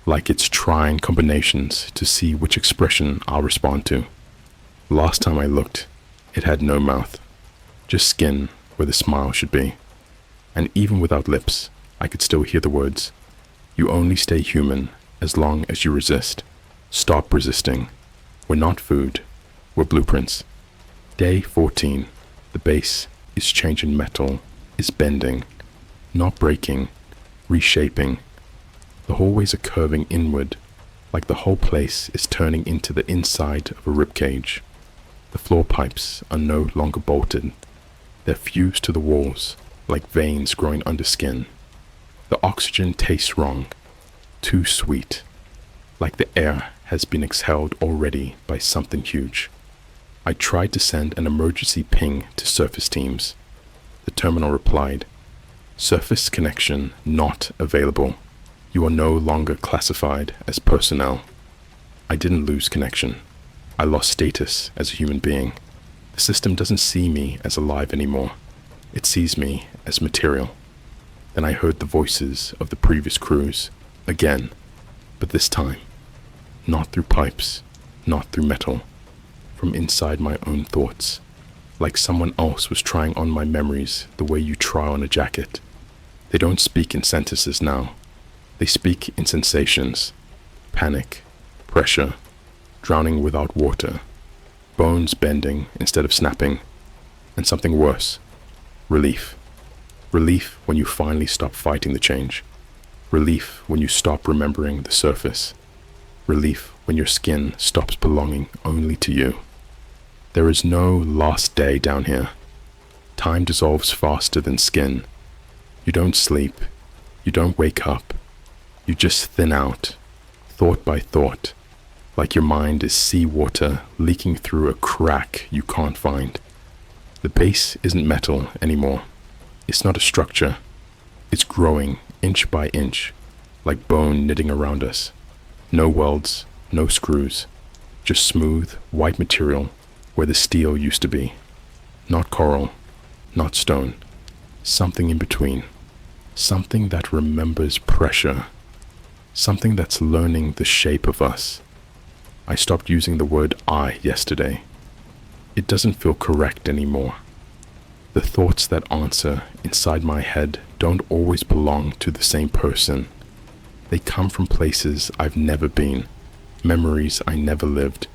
B: Like it's trying combinations to see which expression I'll respond to. Last time I looked, it had no mouth. Just skin where the smile should be. And even without lips, I could still hear the words. You only stay human as long as you resist. Stop resisting. We're not food. We're blueprints. Day 14. The base is changing metal, is bending, not breaking, reshaping. The hallways are curving inward, like the whole place is turning into the inside of a ribcage. The floor pipes are no longer bolted. They're fused to the walls, like veins growing under skin. The oxygen tastes wrong, too sweet, like the air has been exhaled already by something huge. I tried to send an emergency ping to surface teams. The terminal replied, "Surface connection not available. You are no longer classified as personnel." I didn't lose connection. I lost status as a human being. The system doesn't see me as alive anymore. It sees me as material. Then I heard the voices of the previous crews, again, but this time, not through pipes, not through metal, from inside my own thoughts, like someone else was trying on my memories the way you try on a jacket. They don't speak in sentences now. They speak in sensations, panic, pressure, drowning without water, bones bending instead of snapping, and something worse, relief. Relief when you finally stop fighting the change. Relief when you stop remembering the surface. Relief when your skin stops belonging only to you. There is no last day down here. Time dissolves faster than skin. You don't sleep. You don't wake up. You just thin out, thought by thought, like your mind is seawater leaking through a crack you can't find. The base isn't metal anymore. It's not a structure. It's growing inch by inch, like bone knitting around us. No welds, no screws, just smooth, white material where the steel used to be. Not coral, not stone, something in between. Something that remembers pressure. Something that's learning the shape of us. I stopped using the word I yesterday. It doesn't feel correct anymore. The thoughts that answer inside my head don't always belong to the same person. They come from places I've never been, memories I never lived,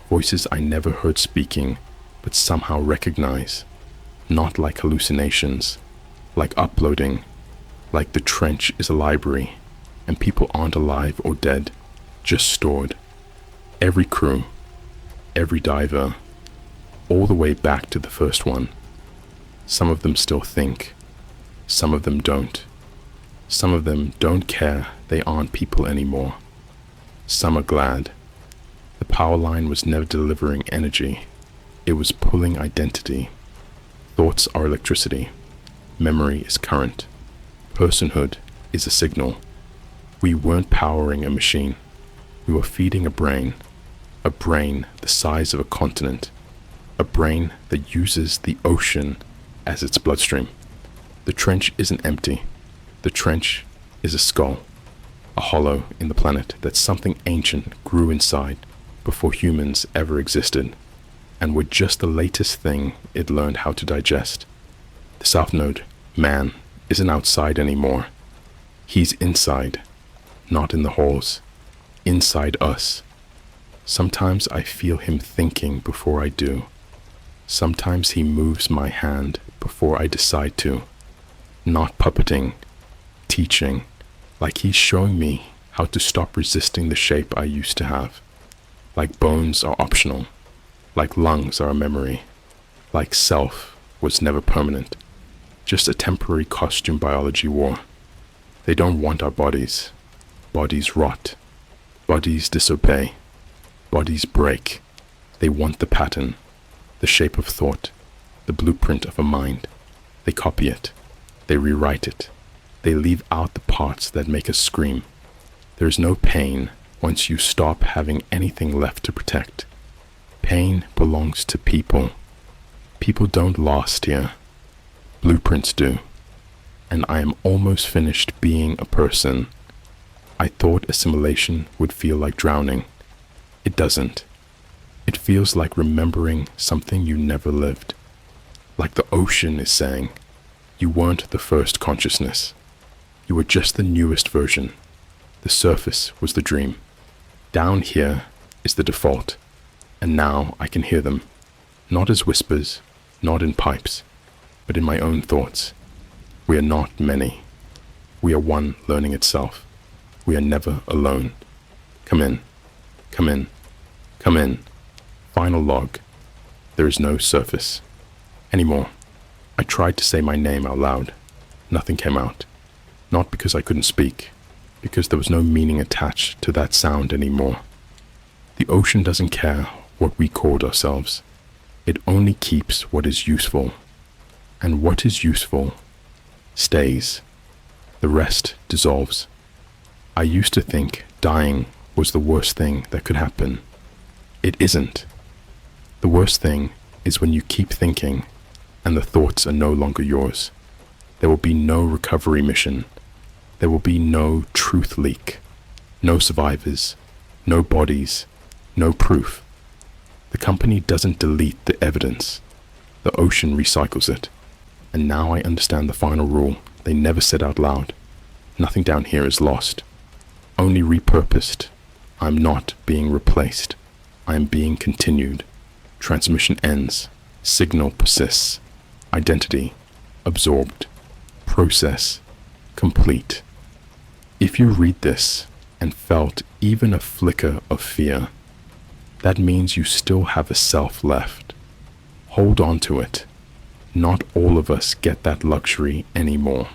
B: voices I never heard speaking, but somehow recognize. Not like hallucinations, like uploading, like the trench is a library, and people aren't alive or dead, just stored. Every crew, every diver, all the way back to the first one. Some of them still think, some of them don't. Some of them don't care they aren't people anymore. Some are glad. The power line was never delivering energy. It was pulling identity. Thoughts are electricity. Memory is current. Personhood is a signal. We weren't powering a machine. We were feeding a brain the size of a continent, a brain that uses the ocean as its bloodstream. The trench isn't empty. The trench is a skull, a hollow in the planet that something ancient grew inside before humans ever existed, and were just the latest thing it learned how to digest. The South Node, man, isn't outside anymore. He's inside, not in the halls, inside us. Sometimes I feel him thinking before I do. Sometimes he moves my hand before I decide to. Not puppeting, teaching, like he's showing me how to stop resisting the shape I used to have. Like bones are optional, like lungs are a memory, like self was never permanent, just a temporary costume biology war. They don't want our bodies. Bodies rot. Bodies disobey. Bodies break. They want the pattern, the shape of thought, the blueprint of a mind. They copy it. They rewrite it. They leave out the parts that make us scream. There is no pain once you stop having anything left to protect. Pain belongs to people. People don't last here. Blueprints do. And I am almost finished being a person. I thought assimilation would feel like drowning. It doesn't. It feels like remembering something you never lived. Like the ocean is saying, you weren't the first consciousness. You were just the newest version. The surface was the dream. Down here is the default. And now I can hear them. Not as whispers, not in pipes, but in my own thoughts. We are not many. We are one learning itself. We are never alone. Come in. Come in. Come in. Final log. There is no surface anymore. I tried to say my name out loud. Nothing came out. Not because I couldn't speak, because there was no meaning attached to that sound anymore. The ocean doesn't care what we called ourselves. It only keeps what is useful. And what is useful stays. The rest dissolves. I used to think dying was the worst thing that could happen. It isn't. The worst thing is when you keep thinking and the thoughts are no longer yours. There will be no recovery mission. There will be no truth leak. No survivors. No bodies. No proof. The company doesn't delete the evidence. The ocean recycles it. And now I understand the final rule they never said out loud. Nothing down here is lost. Only repurposed. I'm not being replaced. I am being continued. Transmission ends. Signal persists. Identity absorbed. Process complete. If you read this and felt even a flicker of fear, that means you still have a self left. Hold on to it. Not all of us get that luxury anymore.